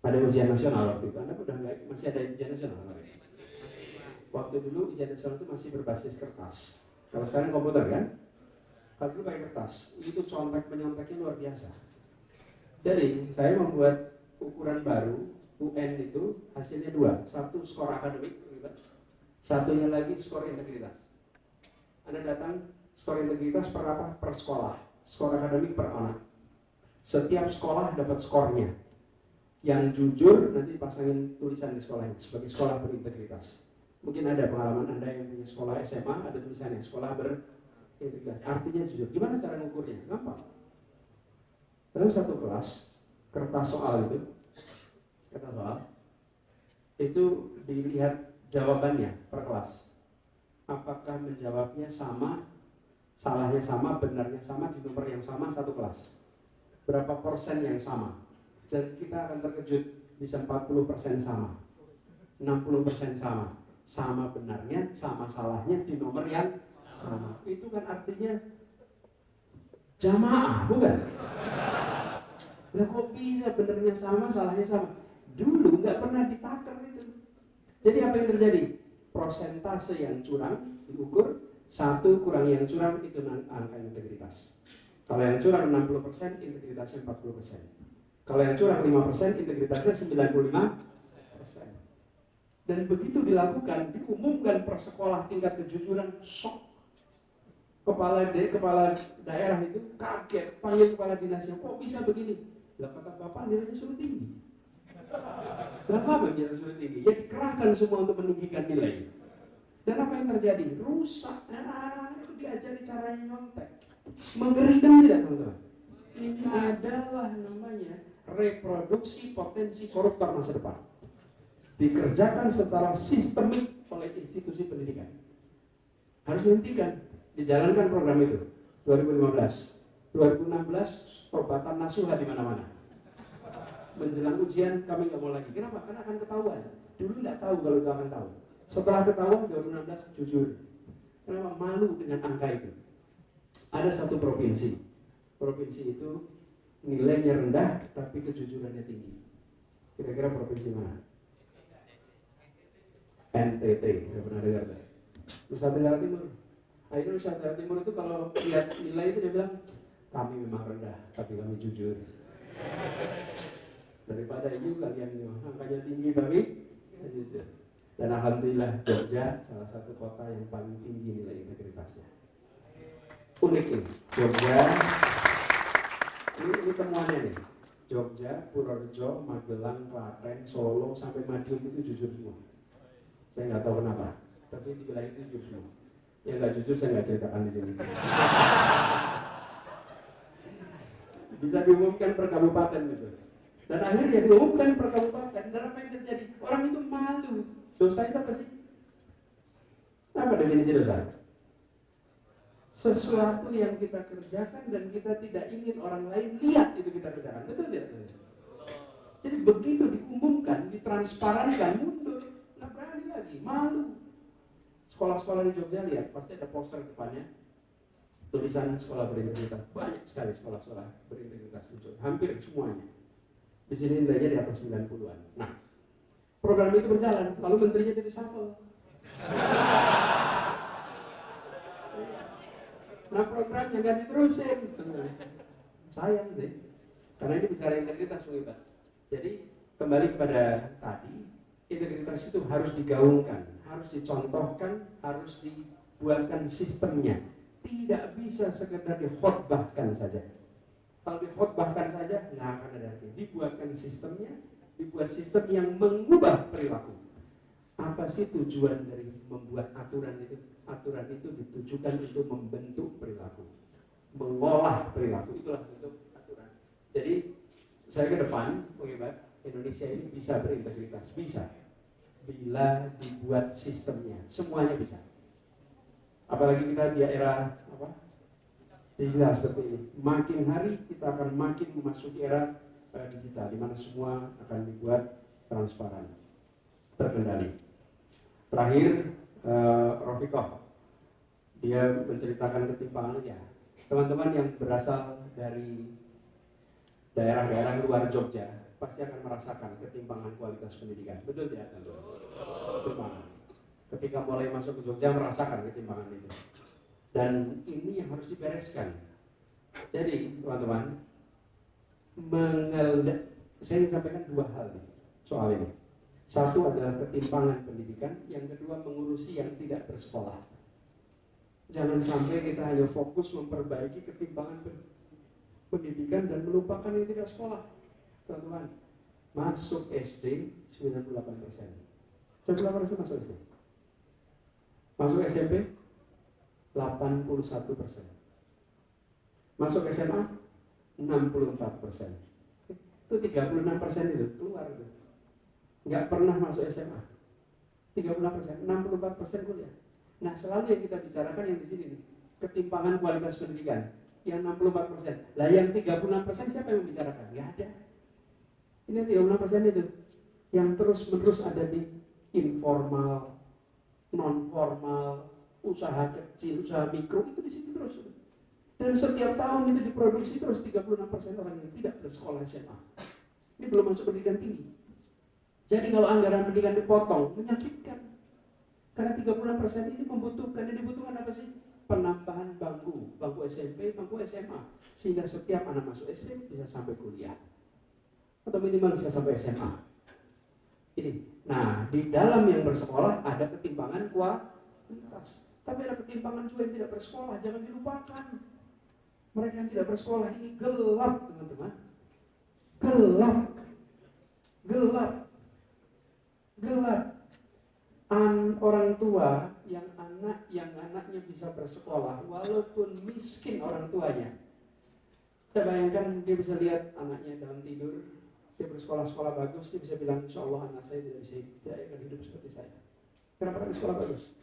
ada ujian nasional waktu itu. Anda udah nggak, masih ada ujian nasional? Waktu dulu ujian nasional itu masih berbasis kertas. Kalau sekarang komputer kan? Kalau dulu pakai kertas, itu contek menyonteknya luar biasa. Jadi saya membuat ukuran baru, UN itu hasilnya dua, satu skor akademik, satunya lagi skor integritas. Anda datang skor integritas per apa? Per sekolah, skor akademik per anak. Setiap sekolah dapat skornya. Yang jujur nanti dipasangin tulisan di sekolahnya sebagai sekolah berintegritas. Mungkin ada pengalaman Anda yang punya sekolah SMA, ada tulisannya sekolah berintegritas. Artinya jujur. Gimana cara mengukurnya? Gampang. Dalam satu kelas, kertas soal itu dilihat jawabannya per kelas. Apakah menjawabnya sama, salahnya sama, benarnya sama, di nomor yang sama satu kelas. Berapa persen yang sama? Dan kita akan terkejut bisa 40% sama, 60% sama. Sama benarnya, sama salahnya di nomor yang sama. Itu kan artinya jamaah, bukan? Nah, kok bisa benarnya sama, salahnya sama? Dulu nggak pernah ditakar itu. Jadi apa yang terjadi? Persentase yang curang diukur, satu kurang yang curang itu angka integritas. Kalau yang curang 60%, integritasnya 40%. Kalau yang curang 5%, integritasnya 95%. Dan begitu dilakukan, diumumkan per sekolah tingkat kejujuran, shock. Kepala daerah itu kaget, panggil kepala dinasnya, kok bisa begini? Lah kata bapak nilainya suruh tinggi. Lah apa yang suruh tinggi? Ya dikerahkan semua untuk meninggikan nilai. Dan apa yang terjadi? Rusak. Anak-anak itu diajari caranya nyontek. Mengerikan tidak teman-teman? Ini adalah namanya reproduksi potensi koruptor masa depan. Dikerjakan secara sistemik oleh institusi pendidikan. Harus dihentikan. Dijalankan program itu 2015, 2016 tobatan nasuha di mana-mana. Menjelang ujian kami nggak mau lagi. Kenapa? Karena akan ketahuan. Dulu nggak tahu kalau itu akan tahu. Setelah ketahuan 2016 jujur. Kenapa? Malu dengan angka itu. Ada satu provinsi. Provinsi itu nilainya rendah tapi kejujurannya tinggi. Kira-kira provinsi mana? NTT. Saya pernah dengar. Nusa Tenggara Timur. Akhirnya Nusa Tenggara Timur itu kalau lihat nilai itu dia bilang kami memang rendah tapi kami jujur. Daripada itu kalian angkanya tinggi tapi jujur. Dan alhamdulillah Jogja salah satu kota yang paling tinggi nilai integritasnya. Unik ini, Jogja. Ini temuannya nih. Jogja, Purworejo, Magelang, Klaten, Solo sampai Madiun itu jujur semua. Saya nggak tahu kenapa, tapi dibilang itu jujur semua. Yang nggak jujur saya nggak ceritakan di sini. Bisa diumumkan per kabupaten gitu. Dan akhirnya diumumkan per kabupaten. Dan apa yang terjadi? Orang itu malu. Dosa itu apa sih? Apa definisi dosa? Sesuatu yang kita kerjakan dan kita tidak ingin orang lain lihat itu kita kerjakan. Betul tidak? Jadi begitu diumumkan, ditransparankan, mundur. Nggak berani lagi, malu. Sekolah-sekolah di Jogja lihat, pasti ada poster depannya. Tulisan sekolah berintegritas. Banyak sekali sekolah-sekolah berintegritas di Jogja. Hampir semuanya. Di sini nilainya di atas 90-an. Nah, program itu berjalan, lalu menterinya jadi reshuffle. Nah, programnya nggak diterusin. Sayang sih. Karena ini bicara integritas, Bung. Jadi, kembali kepada tadi, integritas itu harus digaungkan, harus dicontohkan, harus dibuatkan sistemnya. Tidak bisa sekedar dikhotbahkan saja. Kalau dikhotbahkan saja, nggak akan ada arti. Dibuatkan sistemnya, dibuat sistem yang mengubah perilaku. Apa sih tujuan dari membuat aturan itu? Aturan itu ditujukan untuk membentuk perilaku, mengolah perilaku. Itulah bentuk aturan. Jadi saya ke depan mengibat Indonesia ini bisa berintegritas, bisa bila dibuat sistemnya, semuanya bisa. Apalagi kita di era digital seperti ini. Makin hari kita akan makin memasuki era digital, di mana semua akan dibuat transparan, terkendali. Terakhir, Rofiqoh, dia menceritakan ketimpangan ya. Teman-teman yang berasal dari daerah-daerah luar Jogja pasti akan merasakan ketimpangan kualitas pendidikan. Betul tidak? Ketimpangan. Ketika mulai masuk ke Jogja merasakan ketimpangan itu. Dan ini yang harus dibereskan. Jadi teman-teman, saya ingin sampaikan dua hal nih soal ini. Satu adalah ketimpangan pendidikan, yang kedua mengurusi yang tidak bersekolah. Jangan sampai kita hanya fokus memperbaiki ketimpangan pendidikan dan melupakan yang tidak sekolah. Teman-teman, masuk SD 98%. 98% masuk SD. Masuk SMP 81%. Masuk SMA 64%. Itu 36% itu keluar itu. Nggak pernah masuk SMA. 36%, 64% kuliah. Nah, selalu yang kita bicarakan yang di sini nih, ketimpangan kualitas pendidikan. Yang 64%. Lah yang 36% siapa yang membicarakan? Nggak ada. Ini 36% itu yang terus-menerus ada di informal, non-formal, usaha kecil, usaha mikro, itu di situ terus. Dan setiap tahun itu diproduksi terus 36% orang yang tidak bersekolah SMA. Ini belum masuk pendidikan tinggi. Jadi kalau anggaran pendidikan dipotong, menyakitkan. Karena 36% ini membutuhkan, yang dibutuhkan apa sih? Penambahan bangku SMP, bangku SMA. Sehingga setiap anak masuk SD bisa sampai kuliah. Atau minimal bisa sampai SMA. Ini. Nah, di dalam yang bersekolah ada ketimpangan kualitas. Tapi ada ketimpangan juga yang tidak bersekolah, jangan dilupakan. Mereka yang tidak bersekolah ini gelap, teman-teman. Gelap. Gelap. Gelap. Orang tua yang anaknya bisa bersekolah walaupun miskin orang tuanya. Saya bayangkan dia bisa lihat anaknya dalam tidur, dia bersekolah-sekolah bagus, dia bisa bilang, insya Allah anak saya tidak akan hidup seperti saya. Kenapa di sekolah bagus?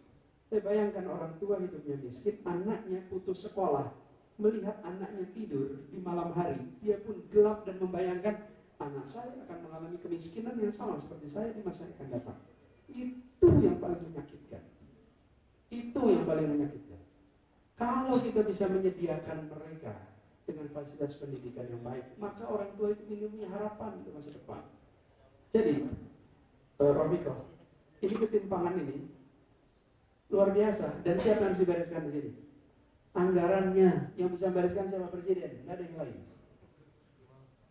Saya bayangkan orang tua hidupnya miskin, anaknya putus sekolah, melihat anaknya tidur di malam hari, dia pun gelap dan membayangkan anak saya akan mengalami kemiskinan yang sama seperti saya di masa yang akan datang. Itu yang paling menyakitkan. Itu yang paling menyakitkan. Kalau kita bisa menyediakan mereka dengan fasilitas pendidikan yang baik, maka orang tua itu punya harapan untuk masa depan. Jadi, Rofiqoh, ini ketimpangan ini luar biasa. Dan siapa yang harus dibereskan di sini? Anggarannya. Yang bisa membereskan siapa? Presiden, nggak ada yang lain.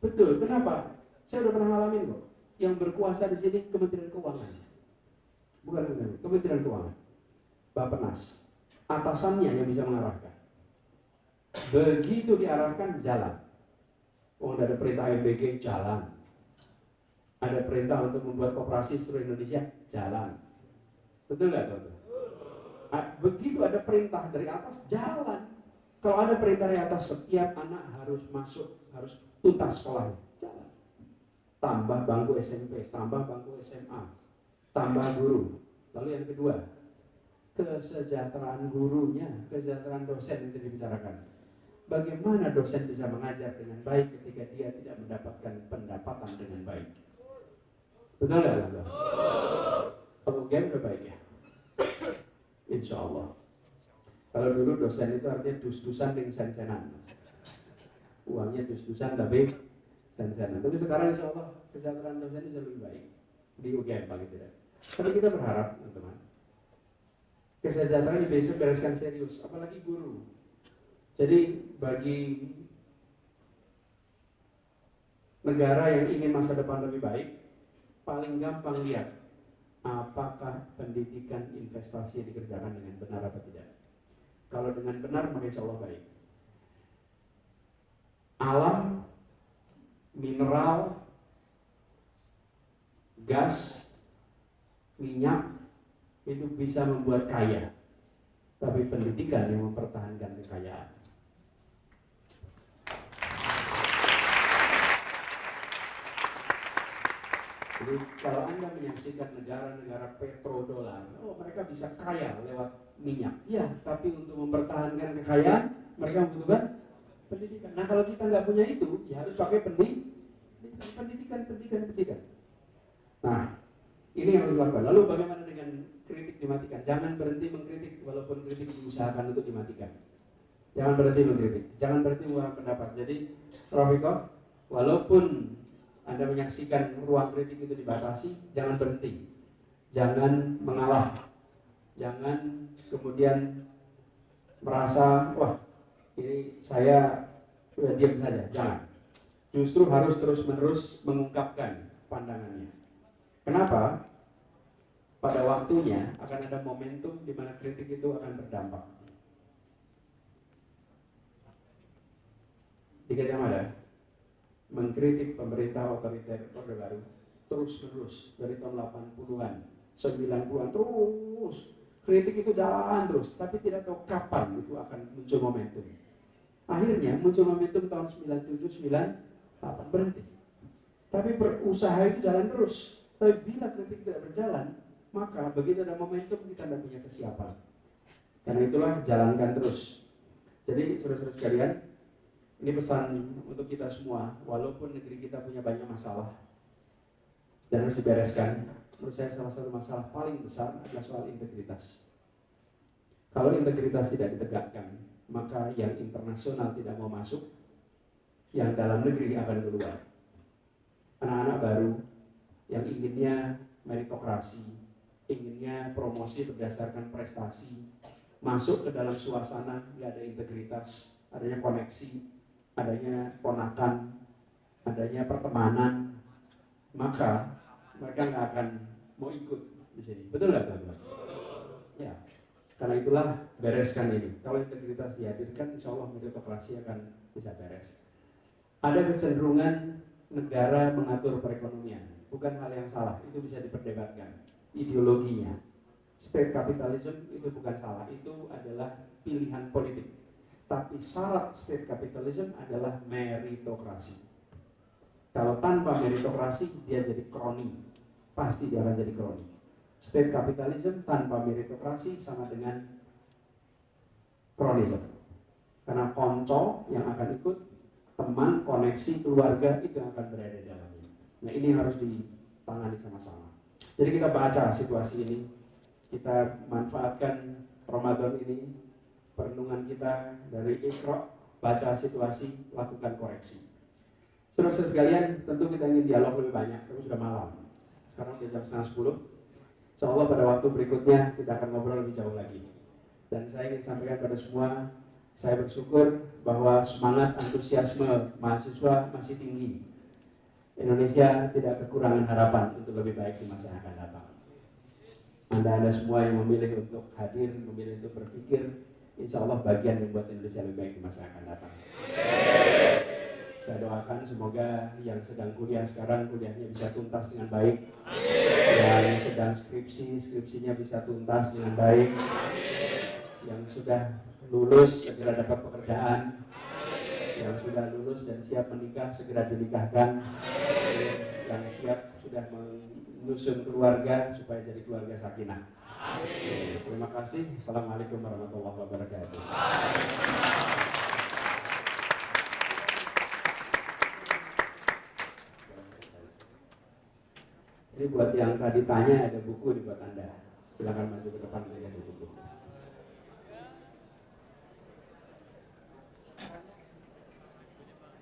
Betul. Kenapa? Saya udah pernah ngalamin kok. Yang berkuasa di sini Kementerian Keuangan. bukan Kementerian Keuangan, Bappenas, atasannya yang bisa mengarahkan. Begitu diarahkan jalan. Oh, ada perintah MBG jalan. Ada perintah untuk membuat koperasi seluruh Indonesia jalan. Betul nggak teman-teman? Begitu ada perintah dari atas jalan. Kalau ada perintah dari atas, setiap anak harus masuk, harus tuntas sekolahnya. Jalan. Tambah bangku SMP, tambah bangku SMA, tambah guru. Lalu yang kedua, kesejahteraan gurunya, kesejahteraan dosen itu dibicarakan. Bagaimana dosen bisa mengajar dengan baik ketika dia tidak mendapatkan pendapatan dengan baik? Betul nggak? Kalau UGM udah baik ya? Insya Allah. Kalau dulu dosen itu artinya dus-dusan dengan sen-senan. Uangnya dus-dusan tapi sen-senan. Tapi sekarang insya Allah kesejahteraan dosen itu lebih baik di UGM paling tidak. Tapi kita berharap teman-teman, kesejahteraan bisa bereskan serius, apalagi guru. Jadi bagi negara yang ingin masa depan lebih baik, paling gampang lihat apakah pendidikan investasi dikerjakan dengan benar atau tidak. Kalau dengan benar, maka insya Allah baik. Alam, mineral, gas, minyak, itu bisa membuat kaya. Tapi pendidikan yang mempertahankan kekayaan. Jadi kalau Anda menyaksikan negara-negara petrodolar, oh mereka bisa kaya lewat minyak. Ya, tapi untuk mempertahankan kekayaan, mereka membutuhkan pendidikan. Nah kalau kita nggak punya itu, ya harus pakai pendidikan. Nah, ini yang harus dilakukan. Lalu bagaimana dengan kritik dimatikan? Jangan berhenti mengkritik, walaupun kritik diusahakan untuk dimatikan. Jangan berhenti mengkritik, jangan berhenti mengeluarkan pendapat. Jadi, Rafiko, walaupun Anda menyaksikan ruang kritik itu dibatasi, jangan berhenti, jangan mengalah, jangan kemudian merasa wah ini saya udah diam saja, jangan. Justru harus terus-menerus mengungkapkan pandangannya. Kenapa? Pada waktunya akan ada momentum di mana kritik itu akan berdampak. Di Gajah Mada mengkritik pemerintah otoriter Orde Baru terus-menerus dari tahun 80-an, 90-an terus. Kritik itu jalan terus, tapi tidak tahu kapan itu akan muncul momentum. Akhirnya muncul momentum tahun 97, 98 berhenti. Tapi berusaha itu jalan terus. Tapi bila kritik tidak berjalan, maka begitu ada momentum kita tidak punya kesiapan. Karena itulah jalankan terus. Jadi saudara-saudara sekalian, ini pesan untuk kita semua, walaupun negeri kita punya banyak masalah dan harus dibereskan. Menurut saya salah satu masalah paling besar adalah soal integritas. Kalau integritas tidak ditegakkan, maka yang internasional tidak mau masuk, yang dalam negeri akan keluar. Anak-anak baru yang inginnya meritokrasi, inginnya promosi berdasarkan prestasi, masuk ke dalam suasana nggak ada integritas, adanya koneksi, adanya ponakan, adanya pertemanan, maka mereka nggak akan mau ikut di sini. Betul nggak teman-teman? Ya, karena itulah bereskan ini. Kalau integritas dihadirkan, insya Allah meritokrasi akan bisa beres. Ada kecenderungan negara mengatur perekonomian, bukan hal yang salah, itu bisa diperdebatkan. Ideologinya, state capitalism itu bukan salah, itu adalah pilihan politik. Tapi syarat state capitalism adalah meritokrasi. Kalau tanpa meritokrasi, dia jadi kroni. Pasti dia akan jadi kroni. State capitalism tanpa meritokrasi sama dengan kronisme. Karena konco yang akan ikut, teman, koneksi, keluarga, itu yang akan berada di dalamnya. Nah ini harus ditangani sama-sama. Jadi kita baca situasi ini, kita manfaatkan Ramadan ini, perenungan kita dari Iqra, baca situasi, lakukan koreksi. Saudara sekalian, tentu kita ingin dialog lebih banyak, tapi sudah malam. Sekarang sudah jam 9:30. Insyaallah pada waktu berikutnya kita akan ngobrol lebih jauh lagi. Dan saya ingin sampaikan pada semua, saya bersyukur bahwa semangat antusiasme mahasiswa masih tinggi. Indonesia tidak kekurangan harapan untuk lebih baik di masa yang akan datang. Anda semua yang memilih untuk hadir, memilih untuk berpikir, insya Allah bagian yang membuat Indonesia lebih baik di masa yang akan datang. Saya doakan semoga yang sedang kuliah sekarang kuliahnya bisa tuntas dengan baik. Yang sedang skripsinya bisa tuntas dengan baik. Yang sudah lulus segera dapat pekerjaan. Yang sudah lulus dan siap menikah segera dinikahkan. Yang siap sudah menyusun keluarga supaya jadi keluarga sakinah. Terima kasih. Assalamualaikum warahmatullahi wabarakatuh. Ini buat yang tadi tanya, ada buku di buat Anda. Silakan maju ke depan saja buku.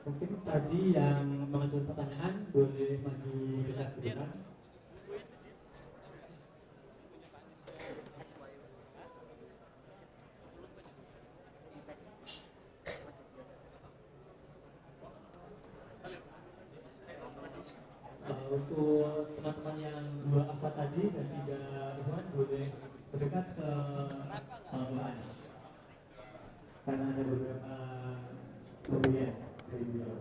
Mungkin tadi yang mengajukan pertanyaan boleh maju dekat ke depan. Untuk teman-teman yang 2 akhwat tadi dan 3 ikhwan boleh mendekat ke Mas, karena ada beberapa pembelian dari beliau.